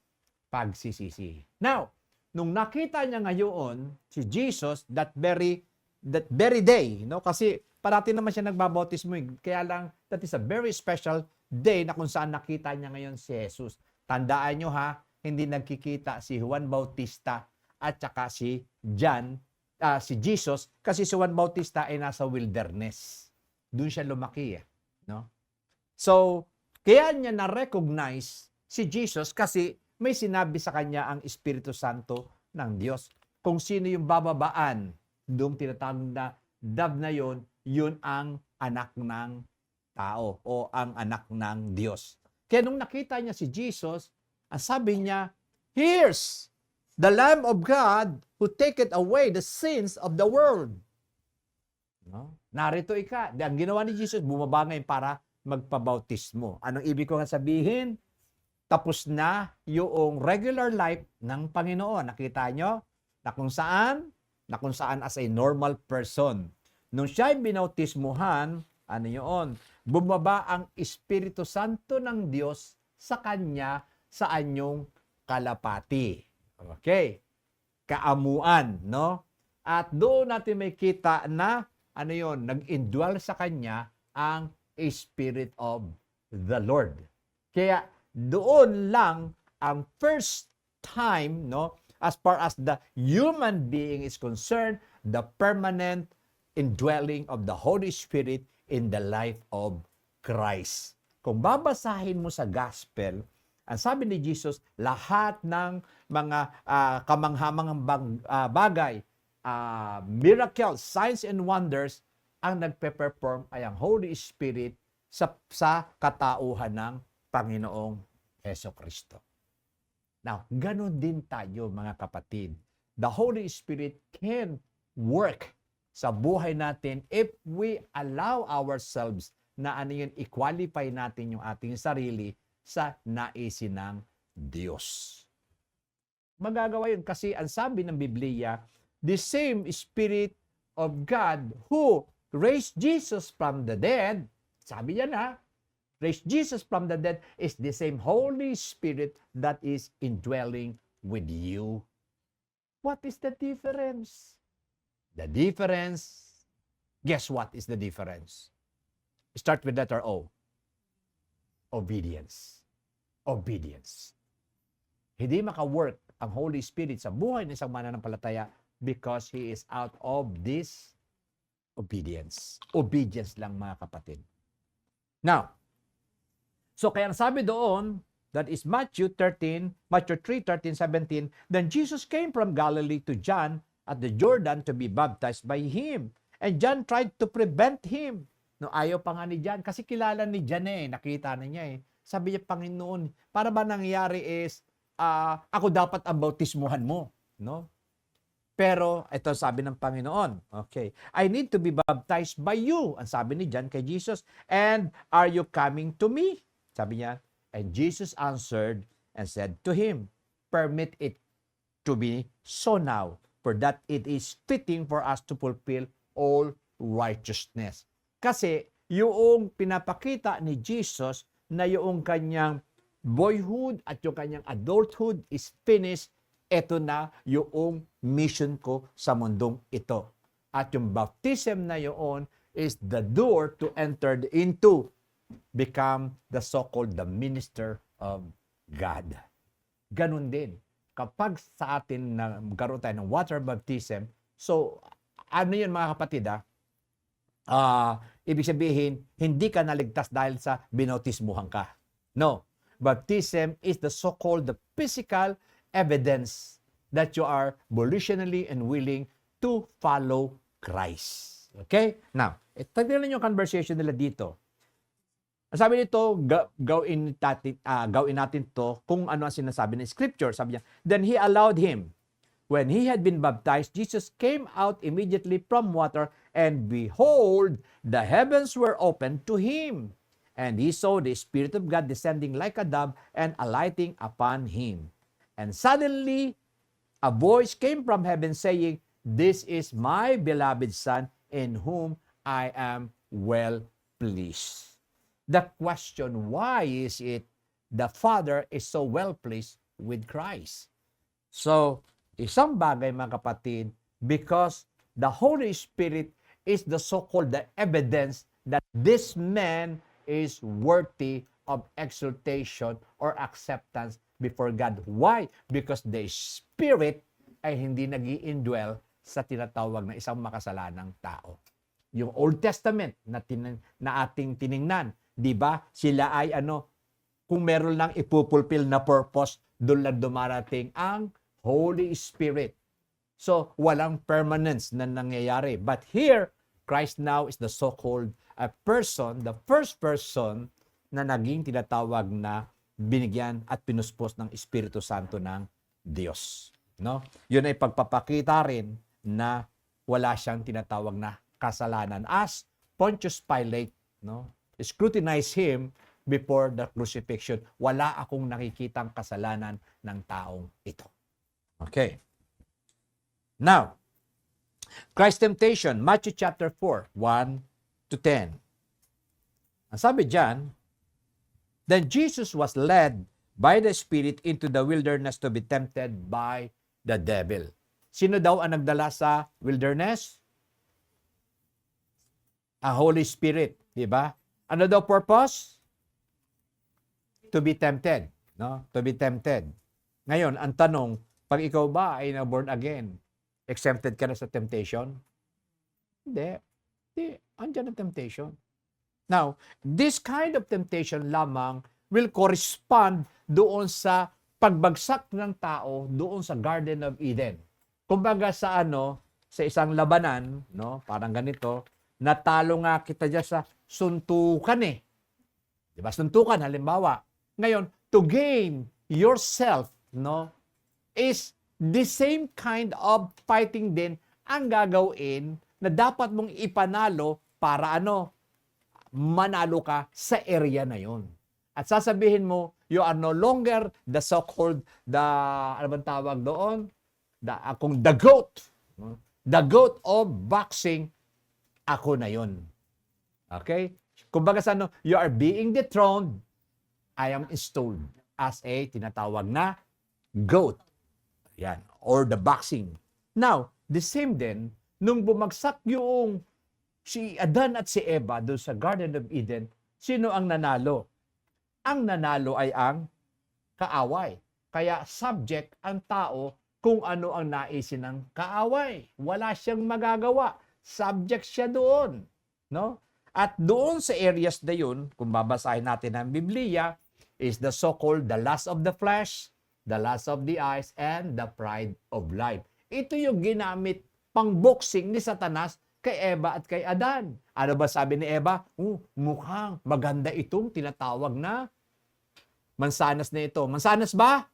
Pagsisisi. Now, nung nakita niya ngayon si Jesus that very day, kasi parati naman siya nagbabautismo, kaya lang that is a very special day na kung saan nakita niya ngayon si Jesus. Tandaan nyo ha, hindi nagkikita si Juan Bautista at saka si Jesus, kasi si Juan Bautista ay nasa wilderness. Doon siya lumaki no? So, kaya niya na-recognize si Jesus kasi may sinabi sa kanya ang Espiritu Santo ng Diyos. Kung sino yung bababaan, doong tinatawag na dove na yun ang anak ng tao o ang anak ng Diyos. Kaya nung nakita niya si Jesus, ang sabi niya, "Here's the Lamb of God who taketh away the sins of the world." No? Narito ika. Ang ginawa ni Jesus, bumaba ngayon para magpabautismo. Anong ibig ko nga sabihin? Tapos na yung regular life ng Panginoon. Nakita nyo? Na kung saan as a normal person. Nung siya'y binautismuhan, yun? Bumaba ang Espiritu Santo ng Diyos sa kanya sa anyong kalapati. Okay. Kaamuan, no? At doon natin may kita na, nag-indwell sa kanya ang Spirit of the Lord. Kaya, doon lang ang first time, no, as far as the human being is concerned, the permanent indwelling of the Holy Spirit in the life of Christ. Kung babasahin mo sa gospel, ang sabi ni Jesus, lahat ng mga kamanghamangang bagay, miracles, signs and wonders, ang nagpe-perform ay ang Holy Spirit sa katauhan ng Panginoong Hesukristo. Now, ganun din tayo mga kapatid. The Holy Spirit can work sa buhay natin if we allow ourselves na i-qualify natin yung ating sarili sa naisin ng Diyos. Magagawa yun kasi ang sabi ng Biblia, the same Spirit of God who raised Jesus from the dead, sabi niya na, raised Jesus from the dead is the same Holy Spirit that is indwelling with you. What is the difference? The difference, guess what is the difference? Start with letter O. Obedience. Obedience. Hindi maka-work ang Holy Spirit sa buhay ng isang mananampalataya because he is out of this obedience. Obedience lang mga kapatid. Now, so kaya ang sabi doon, that is Matthew 3, 13, 17, then Jesus came from Galilee to John at the Jordan to be baptized by him. And John tried to prevent him. No, ayaw pa nga ni John kasi kilala ni John nakita na niya Sabi niya, Panginoon, para ba nangyayari is, ako dapat ang bautismuhan mo, no? Pero, ito sabi ng Panginoon, okay, I need to be baptized by you. Ang sabi ni John kay Jesus, and are you coming to me? Sabi niya, and Jesus answered and said to him, permit it to be so now, for that it is fitting for us to fulfill all righteousness. Kasi, yung pinapakita ni Jesus na yung kanyang boyhood at yung kanyang adulthood is finished, ito na yung mission ko sa mundong ito. At yung baptism na yun is the door to enter into, become the so-called the minister of God. Ganun din. Kapag sa atin na magkaroon tayo ng water baptism, so ano yun mga kapatid ibig sabihin, hindi ka naligtas dahil sa binautismuhan ka. No. Baptism is the so-called the physical evidence that you are volitionally and willing to follow Christ. Okay? Now, tignan yung conversation nila dito. Sabi nito, gawin natin to kung ano ang sinasabi ng Scripture. Sabi niya, then he allowed him. When he had been baptized, Jesus came out immediately from water, and behold, the heavens were opened to him. And he saw the Spirit of God descending like a dove and alighting upon him. And suddenly, a voice came from heaven saying, this is my beloved Son, in whom I am well pleased. The question, why is it the Father is so well pleased with Christ? So, isang bagay mga kapatid, because the Holy Spirit is the so-called the evidence that this man is worthy of exaltation or acceptance before God. Why? Because the Spirit ay hindi nag-i-indwell sa tinatawag na isang makasalanang tao. Yung Old Testament na ating tiningnan, di ba? Sila ay kung meron lang ipupulfill na purpose, doon lang dumarating ang Holy Spirit. So, walang permanence na nangyayari. But here, Christ now is the so-called person, the first person na naging tinatawag na binigyan at pinuspos ng Espiritu Santo ng Diyos. No? Yun ay pagpapakita rin na wala siyang tinatawag na kasalanan. As Pontius Pilate, scrutinized him before the crucifixion, wala akong nakikitang kasalanan ng taong ito. Okay. Now, Christ's temptation, Matthew chapter 4, 1 to 10. Ang sabi diyan, then Jesus was led by the Spirit into the wilderness to be tempted by the devil. Sino daw ang nagdala sa wilderness? Ang Holy Spirit, di ba? Ano daw purpose? To be tempted, no? To be tempted. Ngayon, ang tanong, pag ikaw ba ay na-born again, exempted ka na sa temptation? Hindi. Hindi. Andiyan ang temptation. Now, this kind of temptation lamang will correspond doon sa pagbagsak ng tao doon sa Garden of Eden. Kumbaga sa sa isang labanan, parang ganito, natalo nga kita dyan sa suntukan eh. Di ba? Suntukan, halimbawa. Ngayon, to gain yourself, no, is the same kind of fighting din ang gagawin na dapat mong ipanalo para manalo ka sa area na yon. At sasabihin mo, you are no longer the so-called, ano bang tawag doon? The GOAT. No? The GOAT of boxing, ako na yon. Okay? Kumbaga you are being dethroned, I am installed as a tinatawag na GOAT. Yan. Or the boxing. Now, the same din, nung bumagsak yung si Adan at si Eva doon sa Garden of Eden, sino ang nanalo? Ang nanalo ay ang kaaway. Kaya subject ang tao kung ano ang naisin ng kaaway. Wala siyang magagawa. Subject siya doon. No? At doon sa areas na yun, kung babasahin natin ang Biblia, is the so-called the lust of the flesh, the lust of the eyes, and the pride of life. Ito yung ginamit pang-boxing ni Satanas kay Eva at kay Adan. Ano ba sabi ni Eva? Mukhang maganda itong tinatawag na mansanas na ito. Mansanas ba?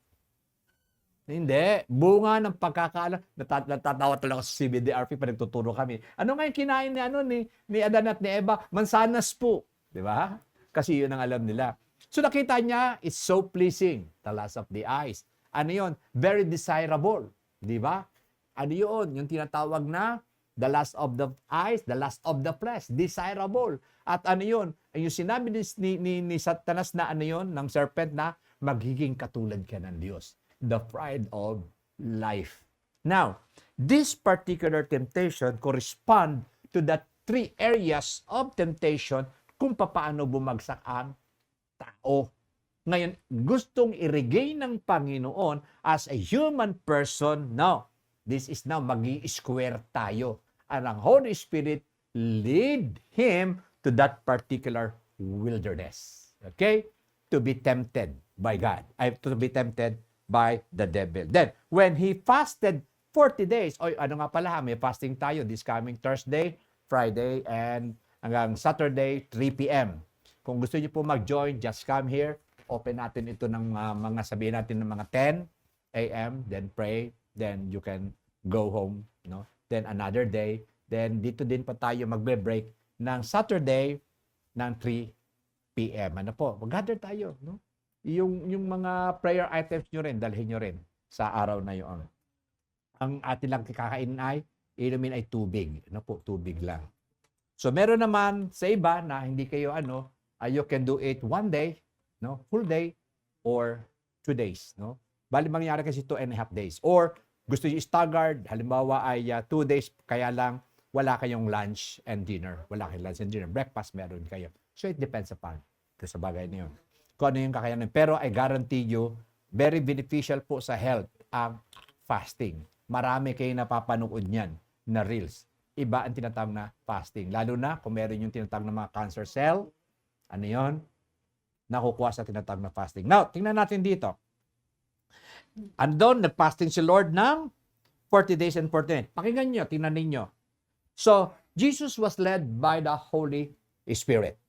Hindi. Bunga ng pagkakaalam. Natatawa talaga sa CBDRP pa nagtuturo kami. Ano nga yung kinain ni Adan at ni Eva? Mansanas po. Di ba? Kasi yun ang alam nila. So nakita niya, it's so pleasing. The lust of the eyes. Ano yun? Very desirable. Di ba? Ano yun? Yung tinatawag na the lust of the eyes, the lust of the flesh. Desirable. At ano yun? Yung sinabi ni Satanas na ano yun, ng serpent na magiging katulad ka ng Diyos. The pride of life. Now, this particular temptation correspond to the three areas of temptation kung paano bumagsak ang tao. Ngayon, gustong i-regain ng Panginoon as a human person. Now, this is now magi-square tayo. And ang Holy Spirit lead him to that particular wilderness. Okay? To be tempted by God. To be tempted by the devil. Then, when he fasted 40 days, ano nga pala, may fasting tayo this coming Thursday, Friday, and hanggang Saturday, 3 p.m. Kung gusto niyo po mag-join, just come here. Open natin ito ng mga sabihin natin ng mga 10 a.m. Then pray. Then you can go home. No? Then another day. Then dito din pa tayo magbe-break ng Saturday ng 3 p.m. Ano po? Mag-gather tayo. No? Yung mga prayer items nyo rin, dalhin nyo rin sa araw na yun. Ang atin lang kakainin ay, inumin ay tubig. Ano po? Tubig lang. So meron naman sa iba na hindi kayo you can do it one day, no, full day, or 2 days, no. Bali mangyari kasi 2.5 days. Or gusto niyo staggered, halimbawa ay 2 days, kaya lang wala kayong lunch and dinner. Wala kayong lunch and dinner. Breakfast meron kayo. So it depends upon sa bagay na yun. Kung ano yung kakayanin. Pero I guarantee you, very beneficial po sa health ang fasting. Marami kayo napapanood niyan na reels. Iba ang tinatawag na fasting. Lalo na kung meron yung tinatawag na mga cancer cell, ano yun? Nakukuha sa tinatawag na fasting. Now, tingnan natin dito. Andon, nag-fasting si Lord ng 40 days and 40 nights. Pakinggan nyo, tingnan ninyo. So, Jesus was led by the Holy Spirit.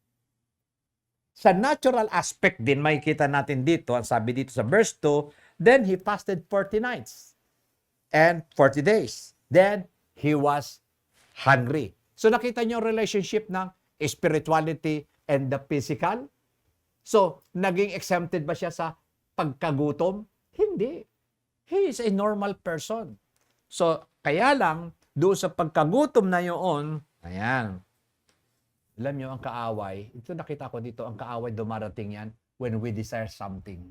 Sa natural aspect din, makikita natin dito, ang sabi dito sa verse 2, then he fasted 40 nights and 40 days. Then, he was hungry. So, nakita nyo ang relationship ng spirituality and the physical? So, naging exempted ba siya sa pagkagutom? Hindi. He is a normal person. So, kaya lang, doon sa pagkagutom na yun, ayan, alam nyo, ang kaaway, ito nakita ko dito, ang kaaway dumarating yan when we desire something.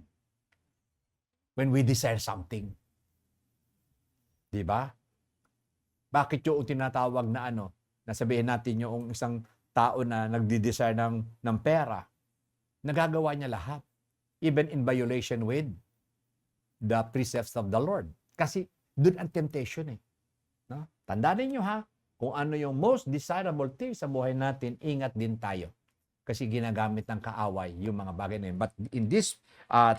When we desire something. Diba? Bakit yung tinatawag na nasabihin natin yung isang tao na nagdi-desire ng pera, nagagawa niya lahat. Even in violation with the precepts of the Lord. Kasi doon ang temptation eh. No? Tandaan niyo ha, kung ano yung most desirable thing sa buhay natin, ingat din tayo. Kasi ginagamit ng kaaway yung mga bagay na yun. But in this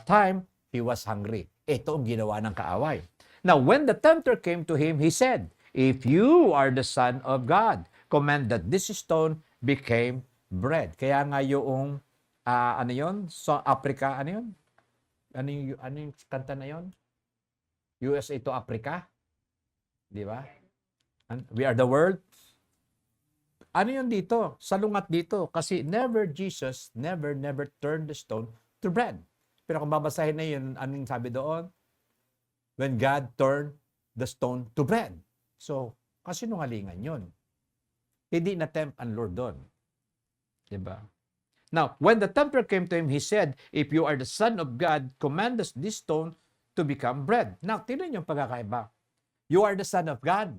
time, he was hungry. Ito ang ginawa ng kaaway. Now, when the tempter came to him, he said, "If you are the Son of God, commanded this stone became bread. Kaya nga yung, ano yon? So, Africa, ano yun? Ano yung kanta na yon? USA to Africa? Di ba? We are the world. Ano yun dito? Salungat dito. Kasi Jesus never turned the stone to bread. Pero kung babasahin na yun, anong sabi doon? When God turned the stone to bread. So, kasinungalingan yun. Hindi na-tempt ang Lord doon. Diba? Now, when the tempter came to him, he said, if you are the Son of God, command us this stone to become bread. Now, tingnan yung pagkakaiba. You are the Son of God.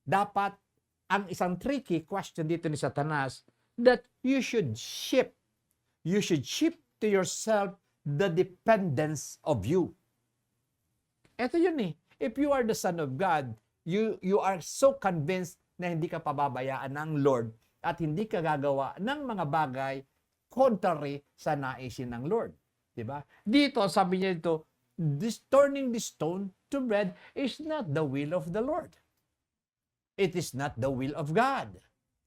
Dapat, ang isang tricky question dito ni Satanas, that you should shift to yourself the dependence of you. Ito yun eh. If you are the Son of God, you are so convinced na hindi ka pababayaan ng Lord at hindi ka gagawa ng mga bagay contrary sa naisin ng Lord. Diba? Dito, sabi niya dito, turning the stone to bread is not the will of the Lord. It is not the will of God.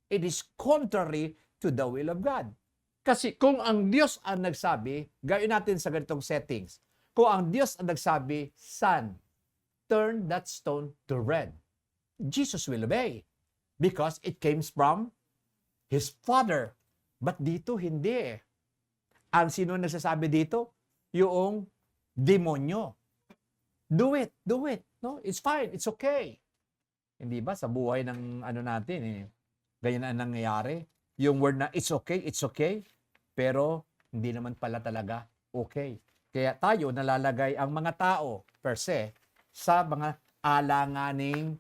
It is contrary to the will of God. Kasi kung ang Diyos ang nagsabi, gawin natin sa ganitong settings. Kung ang Diyos ang nagsabi, Son, turn that stone to bread. Jesus will obey because it came from His Father. But dito, hindi eh. Ang sino nagsasabi dito? Yung demonyo. Do it. No? It's fine. It's okay. Hindi ba? Sa buhay ng ano natin eh. Ganyan ang nangyayari. Yung word na it's okay. Pero hindi naman pala talaga okay. Kaya tayo nalalagay ang mga tao per se sa mga alanganing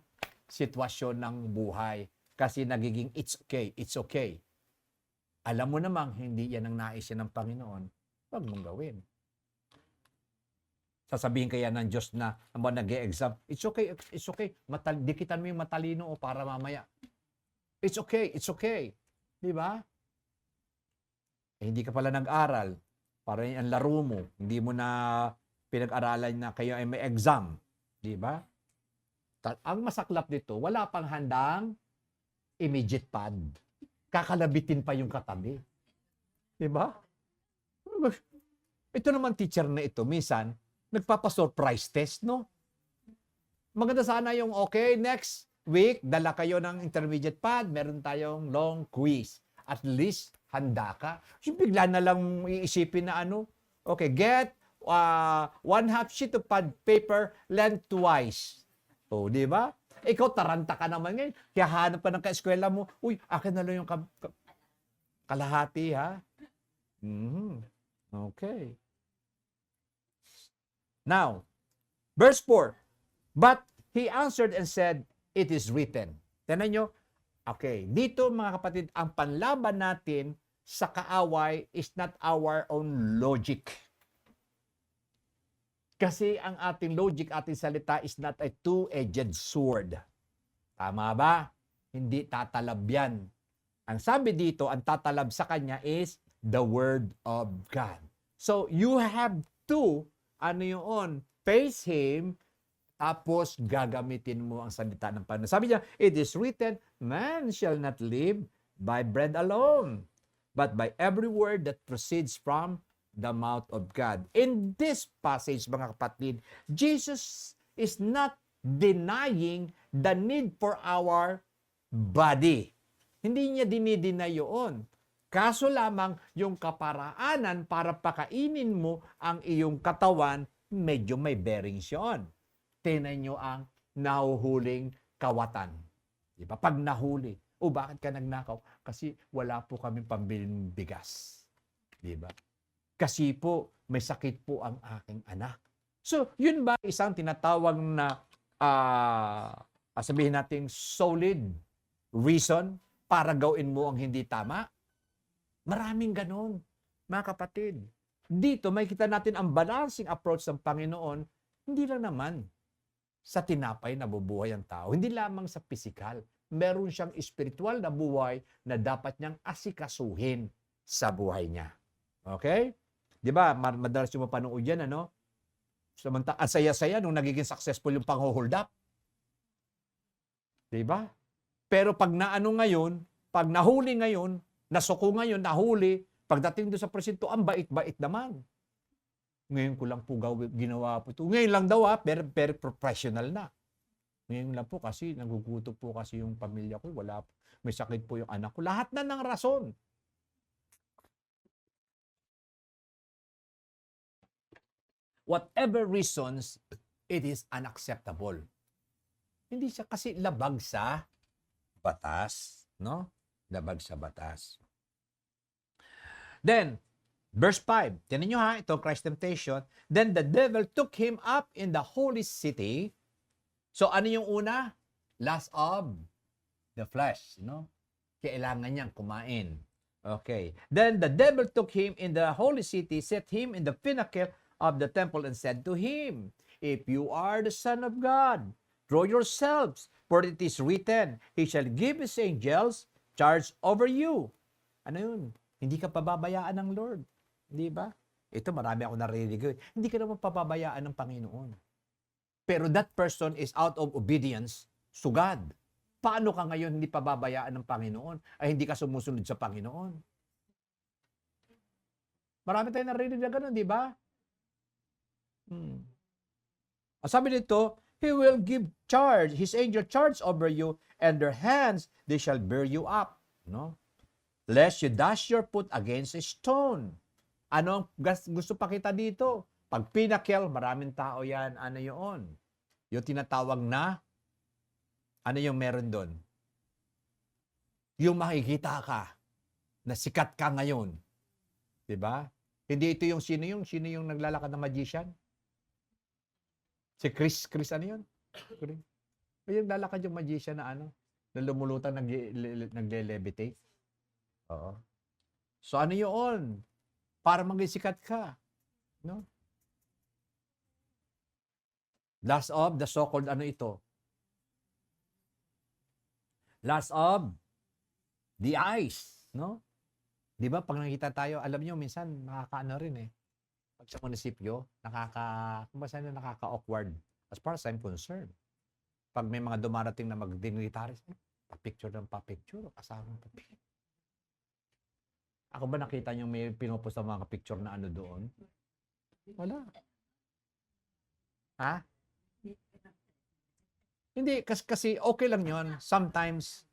sitwasyon ng buhay. Kasi nagiging it's okay. Alam mo namang hindi yan ang naisin ng Panginoon, huwag mong gawin. Sasabihin kaya ng Diyos na nag-e-exam, it's okay. Dikitan mo yung matalino o para mamaya. It's okay. Di ba? Hindi ka pala nag-aral. Para ang laro mo. Hindi mo na pinag-aralan na kayo ay may exam. Di ba? Ang masaklap dito, wala pang handang immediate pad. Kakalabitin pa yung katabi. Di ba? Ito naman teacher na ito, minsan, nagpapasurprise test, no? Maganda sana yung, okay, next week, dala kayo ng intermediate pad, meron tayong long quiz. At least, handa ka. Yung bigla na lang iisipin na ano, okay, get 1/2 sheet of pad paper lengthwise. O, di ba? Ikaw, taranta ka naman ngayon. Kaya hanap ka ng kaeskwela mo, uy, akin na lang yung kalahati, ha? Okay. Now, verse 4. But he answered and said, it is written. Tignan nyo, okay, dito mga kapatid, ang panlaban natin sa kaaway is not our own logic. Kasi ang ating logic, ating salita is not a two-edged sword. Tama ba? Hindi tatalab yan. Ang sabi dito, ang tatalab sa kanya is the Word of God. So, you have to, face Him, tapos gagamitin mo ang salita ng Panginoon. Sabi niya, it is written, man shall not live by bread alone, but by every word that proceeds from the mouth of God. In this passage, mga kapatid, Jesus is not denying the need for our body. Hindi niya dinideny yun. Kaso lamang yung kaparaanan para pakainin mo ang iyong katawan, medyo may bearings yun. Tingnan nyo ang nahuhuling kawatan. Diba? Pag nahuli, bakit ka nagnakaw? Kasi wala po kaming pambiling bigas. Diba? Kasi po, may sakit po ang aking anak. So, yun ba isang tinatawag na, sabihin natin, solid reason para gawin mo ang hindi tama? Maraming ganon, mga kapatid. Dito, may kita natin ang balancing approach ng Panginoon, hindi lang naman sa tinapay na bubuhay ang tao, hindi lamang sa physical. Meron siyang spiritual na buhay na dapat niyang asikasuhin sa buhay niya. Okay? Di ba, madalas yung mapanood yan, ano? Samantang, ang saya-saya nung nagiging successful yung pang-hold up. Di ba? Pero pag naano ngayon, pag nahuli ngayon, nasuko ngayon, nahuli, pagdating doon sa presinto, ang bait-bait naman. Ngayon ko lang po ginawa po ito. Ngayon lang daw pero very professional na. Ngayon lang po kasi nagugutom po kasi yung pamilya ko. May sakit po yung anak ko. Lahat na ng rason. Whatever reasons, it is unacceptable. Hindi siya kasi labag sa batas, no? Labag sa batas. Then, verse 5, tinan nyo ha, ito Christ temptation. Then the devil took him up in the holy city. So ano yung una? Lust of the flesh, no? Kailangan niyang kumain. Okay. Then the devil took him in the holy city, set him in the pinnacle of the temple and said to him, if you are the Son of God, throw yourselves, for it is written, he shall give his angels charge over you. Ano yun? Hindi ka pababayaan ng Lord. Hindi ba? Ito marami ako narinig. Hindi ka naman pababayaan ng Panginoon. Pero that person is out of obedience to God. Paano ka ngayon hindi pababayaan ng Panginoon? Ay hindi ka sumusunod sa Panginoon. Marami tayong narinig na gano'n, di ba? Sabi dito, he will give charge, his angel charge over you, and their hands, they shall bear you up. No? Lest you dash your foot against a stone. Ano ang gusto pakita dito? Pag pinnacle, maraming tao yan. Ano yun? Yung tinatawag na, ano yung meron doon? Yung makikita ka, na sikat ka ngayon. Diba? Hindi ito yung sino yung naglalakad na magician? Si Chris ano yun? Yung lalakad yung magician na ano? Na lumulutang nagle-levitate. Oo. So ano yun? Para maging sikat ka. No? Last of the so-called ano ito? Last of the eyes. No? Di ba? Pag nakita tayo, alam nyo, minsan nakakaano rin eh. Pag sa munisipyo, nakaka-awkward. As far as I'm concerned. Pag may mga dumarating na mag-dignitaries, pa-picture ng pa-picture, kasama pa-picture. Ako ba nakita nyo may pinupost na mga picture na ano doon? Wala. Ha? Hindi, kasi okay lang yon. Sometimes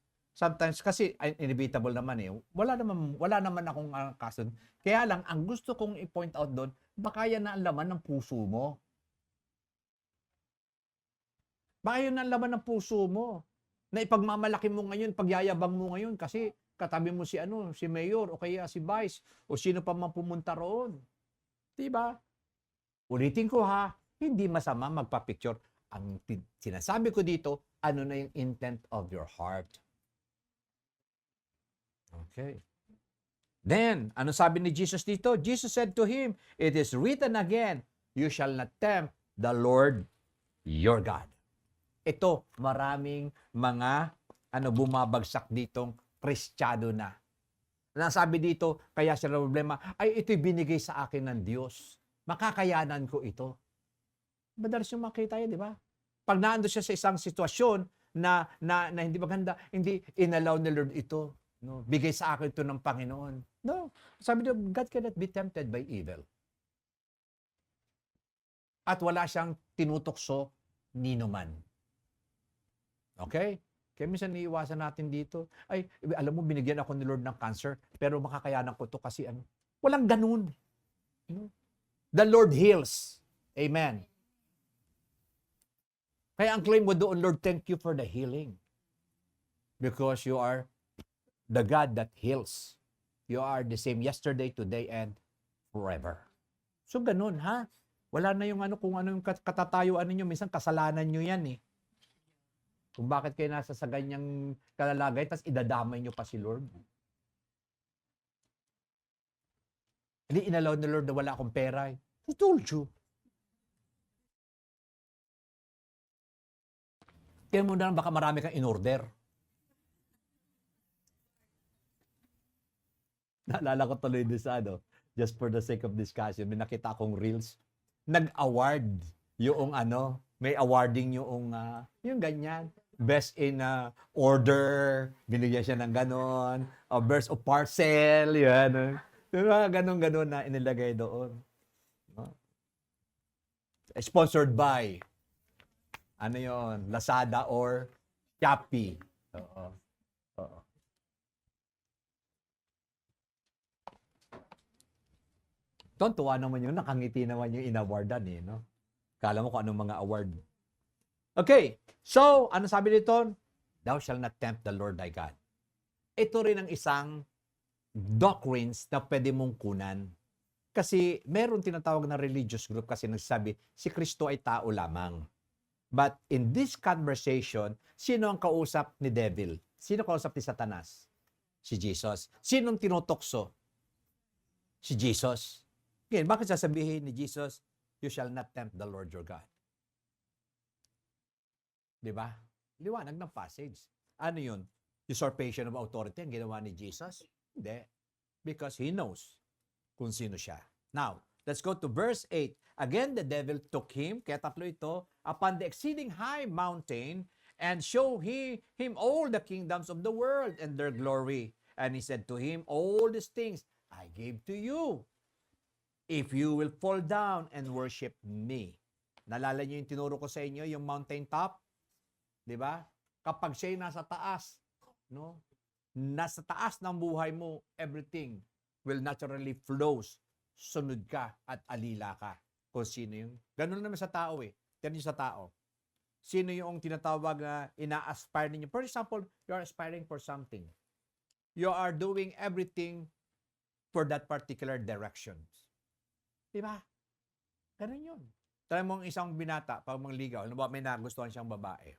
kasi inevitable naman eh. Wala naman akong kaso. Kaya lang, ang gusto kong i-point out doon, baka yan na ang laman ng puso mo. Baka yun ang laman ng puso mo. Na ipagmamalaki mo ngayon, pagyayabang mo ngayon kasi katabi mo si mayor o kaya si vice o sino pa man pumunta roon. Diba? Ulitin ko ha, hindi masama magpa-picture. Ang sinasabi ko dito, ano na yung intent of your heart. Okay. Then, ano sabi ni Jesus dito? Jesus said to him, it is written again, you shall not tempt the Lord your God. Ito, maraming mga bumabagsak ditong Kristiyano na. Nasabi dito, kaya sila problema, ay ito'y binigay sa akin ng Diyos. Makakayanan ko ito. Madalas yung makita yun, di ba? Pag naando siya sa isang sitwasyon na hindi maganda, hindi inallow ni Lord ito. No? Bigay sa akin ito ng Panginoon. No. Sabi dito, God cannot be tempted by evil. At wala siyang tinutokso nino man. Okay? Kaya minsan iiwasan natin dito, ay, alam mo, binigyan ako ni Lord ng cancer, pero makakayanan ko to kasi ano. Walang ganun. The Lord heals. Amen. Kaya ang claim mo doon, Lord, thank you for the healing. Because you are the God that heals. You are the same yesterday, today, and forever. So ganun, ha? Wala na yung kung ano yung katatayuan ninyo. Minsan kasalanan nyo yan eh. Kung bakit kayo nasa sa ganyang kalalagay, tapos idadamay nyo pa si Lord. Hindi inalaw ni Lord na wala akong pera. Who told you? Kaya mo na baka marami kang in-order. Naalala ko tuloy din sa just for the sake of discussion, may nakita akong reels. Nag-award yung may awarding yung ganyan. best in order, binigyan siya ng ganon, best of parcel, yan. Yung mga ganon-ganon na inilagay doon. No? Sponsored by, ano yon, Lazada or Shopee. Oo. Oo. Tuwa naman yun, nakangiti naman yung in-awardan eh, no? Kala mo kung anong mga award. Okay, so, ano sabi dito? Thou shall not tempt the Lord thy God. Ito rin ang isang doctrines na pwede mong kunan. Kasi meron tinatawag na religious group kasi nagsasabi, si Kristo ay tao lamang. But in this conversation, sino ang kausap ni devil? Sino kausap ni Satanas? Si Jesus. Sinong tinutokso? Si Jesus. Ngayon, bakit sasabihin ni Jesus, you shall not tempt the Lord your God? Di ba? Liwanag ng passage. Ano yun? Usurpation of authority ang ginawa ni Jesus? Hindi. Because He knows kung sino siya. Now, let's go to verse 8. Again, the devil took him, kaya tatlo ito, upon the exceeding high mountain, and show him all the kingdoms of the world and their glory. And he said to him, all these things I gave to you, if you will fall down and worship me. Nalala niyo yung tinuro ko sa inyo, yung mountain top? Di ba? Kapag siya'y nasa taas, no? Nasa taas ng buhay mo, everything will naturally flows. Sunod ka at alila ka. Kung sino yung... Ganun naman sa tao eh. Tignan sa tao. Sino yung tinatawag na ina-aspire ninyo? For example, you are aspiring for something. You are doing everything for that particular direction. Diba? Ganun yun. Try mo ang isang binata, pag mangligaw, may nagustuhan siyang babae.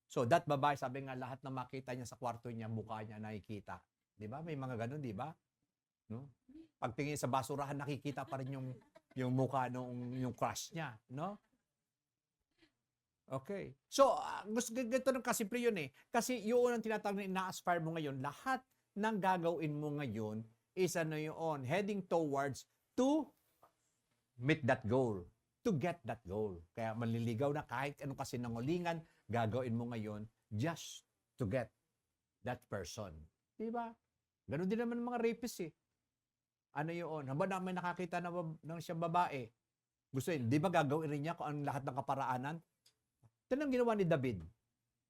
So, that babae, sabi nga, lahat na makita niya sa kwarto niya, mukha niya nakikita. Diba? May mga ganun, diba? No? Pagtingin sa basurahan, nakikita pa rin yung mukha yung crush niya. No? Okay. So, gusto ganito ng kasimple yun eh. Kasi yun ang tinatawag na ina-aspire mo ngayon, lahat ng gagawin mo ngayon is ano yun, heading towards to meet that goal, to get that goal. Kaya maliligaw na kahit anong kasinungalingan, gagawin mo ngayon just to get that person. Diba? Ganon din naman mga rapists eh. Ano yun? Haba na may nakakita ng siyang babae. Gusto yun, di ba gagawin rin niya kung ang lahat ng kaparaanan? Ito ang ginawa ni David.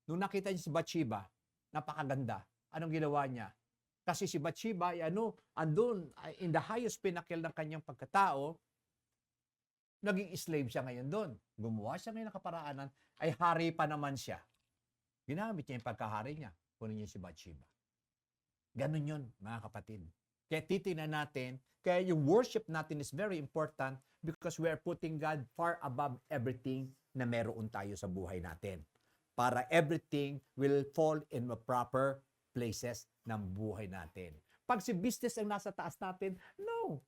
Nung nakita niya si Bathsheba, napakaganda. Anong ginawa niya? Kasi si Bathsheba ay andun, in the highest pinnacle ng kanyang pagkatao, naging slave siya ngayon doon. Gumawa siya ngayon ng kaparaanan, ay hari pa naman siya. Ginamit niya yung pagkahari niya. Kunin niya si Bathsheba. Ganon yun, mga kapatid. Kaya titingnan natin, kaya yung worship natin is very important because we are putting God far above everything na meron tayo sa buhay natin. Para everything will fall in the proper places ng buhay natin. Pag si business ang nasa taas natin, no.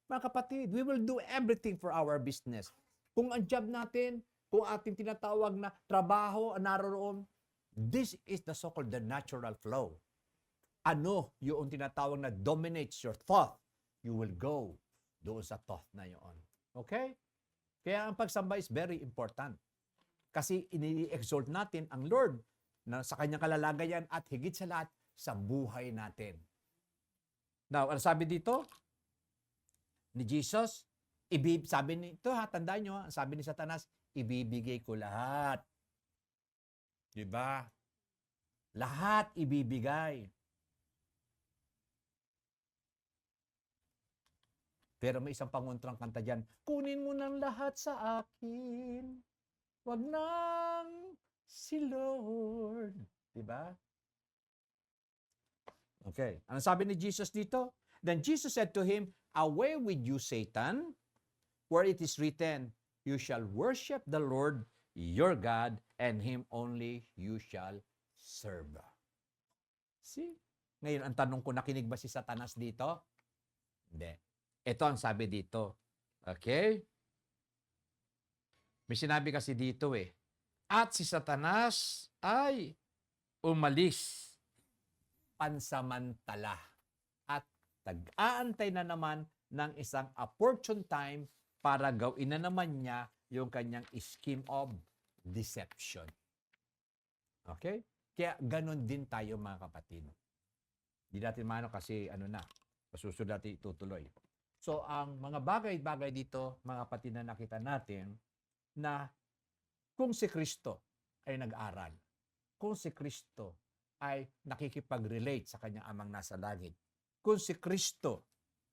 Mga kapatid, we will do everything for our business. Kung ang job natin, kung ating tinatawag na trabaho, naroon, this is the so-called the natural flow. Ano yung tinatawag na dominates your thought, you will go doon sa thought na yun. Okay? Kaya ang pagsamba is very important. Kasi ini-exalt natin ang Lord na sa kanyang kalalagayan at higit sa lahat sa buhay natin. Now, ano sabi dito? Ni Jesus, sabi nito, tandaan nyo, sabi ni Satanas, ibibigay ko lahat. Diba? Lahat ibibigay. Pero may isang pangontrang kanta dyan, kunin mo ng lahat sa akin, wag nang si Lord. Diba? Okay. Ano sabi ni Jesus dito? Then Jesus said to him, away with you, Satan, where it is written, you shall worship the Lord your God, and Him only you shall serve. See? Ngayon, ang tanong ko, nakinig ba si Satanas dito? Hindi. Ito ang sabi dito. Okay? May sinabi kasi dito eh. At si Satanas ay umalis pansamantala. At tag-aantay na naman ng isang opportune time para gawin na naman niya yung kanyang scheme of deception. Okay? Kaya ganun din tayo mga kapatid. Hindi natin maano kasi susunod natin itutuloy. So, ang mga bagay-bagay dito, mga kapatid na nakita natin, na kung si Kristo ay nag-aral, kung si Kristo ay nakikipag-relate sa kanyang amang nasa langit, kung si Kristo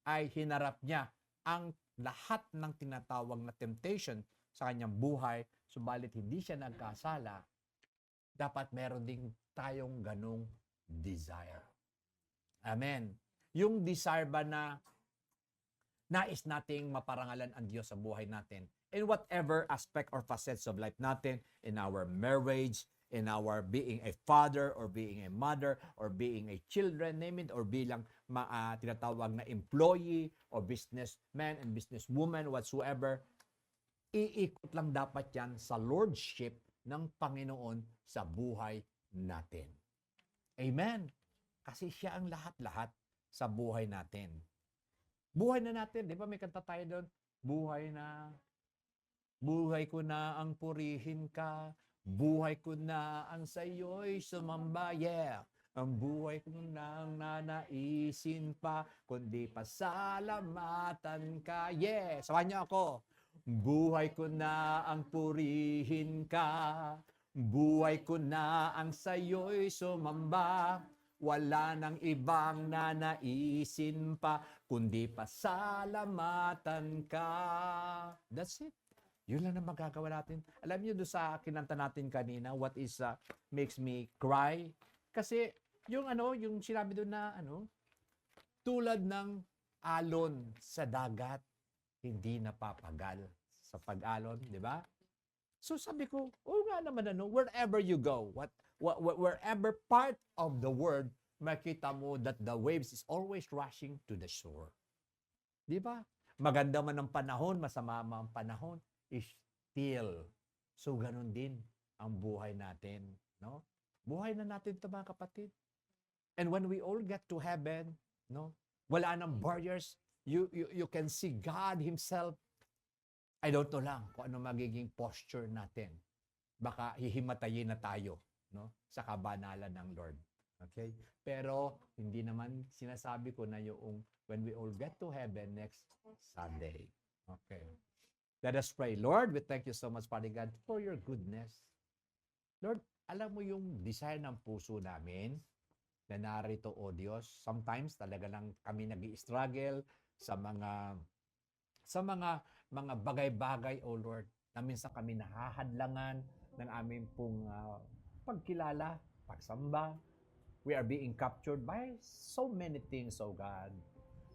ay hinarap niya ang lahat ng tinatawag na temptation sa kanyang buhay, subalit hindi siya nagkasala, dapat meron din tayong ganong desire. Amen. Yung desire ba na nais nating maparangalan ang Diyos sa buhay natin in whatever aspect or facets of life natin, in our marriage, in our being a father or being a mother or being a children, name it, or bilang tinatawag na employee or businessman and businesswoman, whatsoever, iikot lang dapat yan sa lordship ng Panginoon sa buhay natin. Amen. Kasi siya ang lahat-lahat sa buhay natin. Buhay na natin, di ba may kanta tayo doon? Buhay ko na ang purihin ka, buhay ko na ang sayo'y sumamba, yeah. Ang buhay ko na ang nanaisin pa, kundi pasalamatan ka, yeah. Sabahan niyo ako. Buhay ko na ang purihin ka, buhay ko na ang sayo'y sumamba, wala nang ibang nanaisin pa, kundi pasalamatan ka. That's it. Yun lang na magagawa natin. Alam niyo doon sa kinanta natin kanina, what is makes me cry? Kasi yung sinabi doon na tulad ng alon sa dagat, hindi napapagal sa pag-alon, di ba? So sabi ko, nga naman wherever you go, wherever part of the world, makita mo that the waves is always rushing to the shore. Di ba? Maganda man ang panahon, masama man ang panahon, is still. So ganun din ang buhay natin, no? Buhay na natin 'to mga kapatid. And when we all get to heaven, no? Wala nang barriers. You can see God himself. I don't know lang kung ano magiging posture natin. Baka hihimatayin na tayo, no? Sa kabanalan ng Lord. Okay? Pero hindi naman sinasabi ko na yung when we all get to heaven next Sunday. Okay. Let us pray. Lord, we thank you so much, Father God, for your goodness. Lord, alam mo yung desire ng puso namin na narito, O Diyos. Sometimes talaga lang kami nag-i-struggle sa mga bagay-bagay, O Lord, na minsan kami nahahadlangan ng aming pong pagkilala, pagsamba. We are being captured by so many things, O God.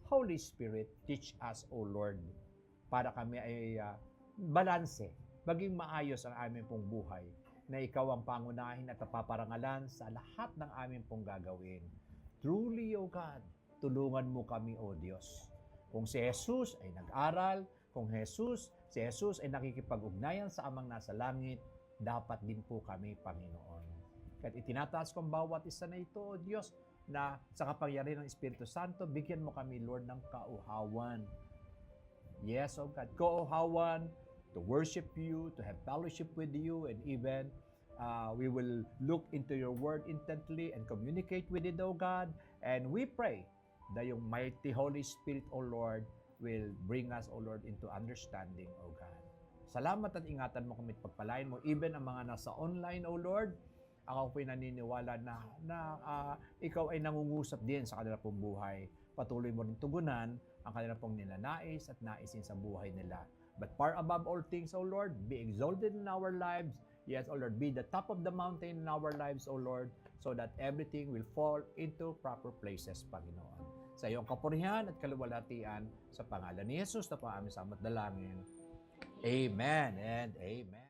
Holy Spirit, teach us, O Lord, para kami ay balanse, maging maayos ang aming pong buhay, na ikaw ang pangunahin at paparangalan sa lahat ng aming pong gagawin. Truly, O God, tulungan mo kami, O Diyos. Kung si Jesus ay nag-aral, kung si Jesus ay nakikipag-ugnayan sa amang nasa langit, dapat din po kami, Panginoon. Kahit itinataas ko ang bawat isa na ito, O Diyos, na sa kapangyarihan ng Espiritu Santo, bigyan mo kami, Lord, ng kauhawan. Yes, O God, kauhawan to worship you, to have fellowship with you, and even we will look into your word intently and communicate with it, O God. And we pray that yung mighty Holy Spirit, O Lord, will bring us, O Lord, into understanding, O God. Salamat at ingatan mo kami at pagpalain mo, even ang mga nasa online, O Lord. Ako po'y naniniwala na ikaw ay nangungusap din sa kanila pong buhay. Patuloy mo rin tugunan ang kanila pong nilanais at naisin sa buhay nila. But far above all things, O Lord, be exalted in our lives. Yes, O Lord, be the top of the mountain in our lives, O Lord, so that everything will fall into proper places, Panginoon. Sa iyong kapurihan at kaluwalhatian, sa pangalan ni Jesus na po aming salamat dalangin. Amen and amen.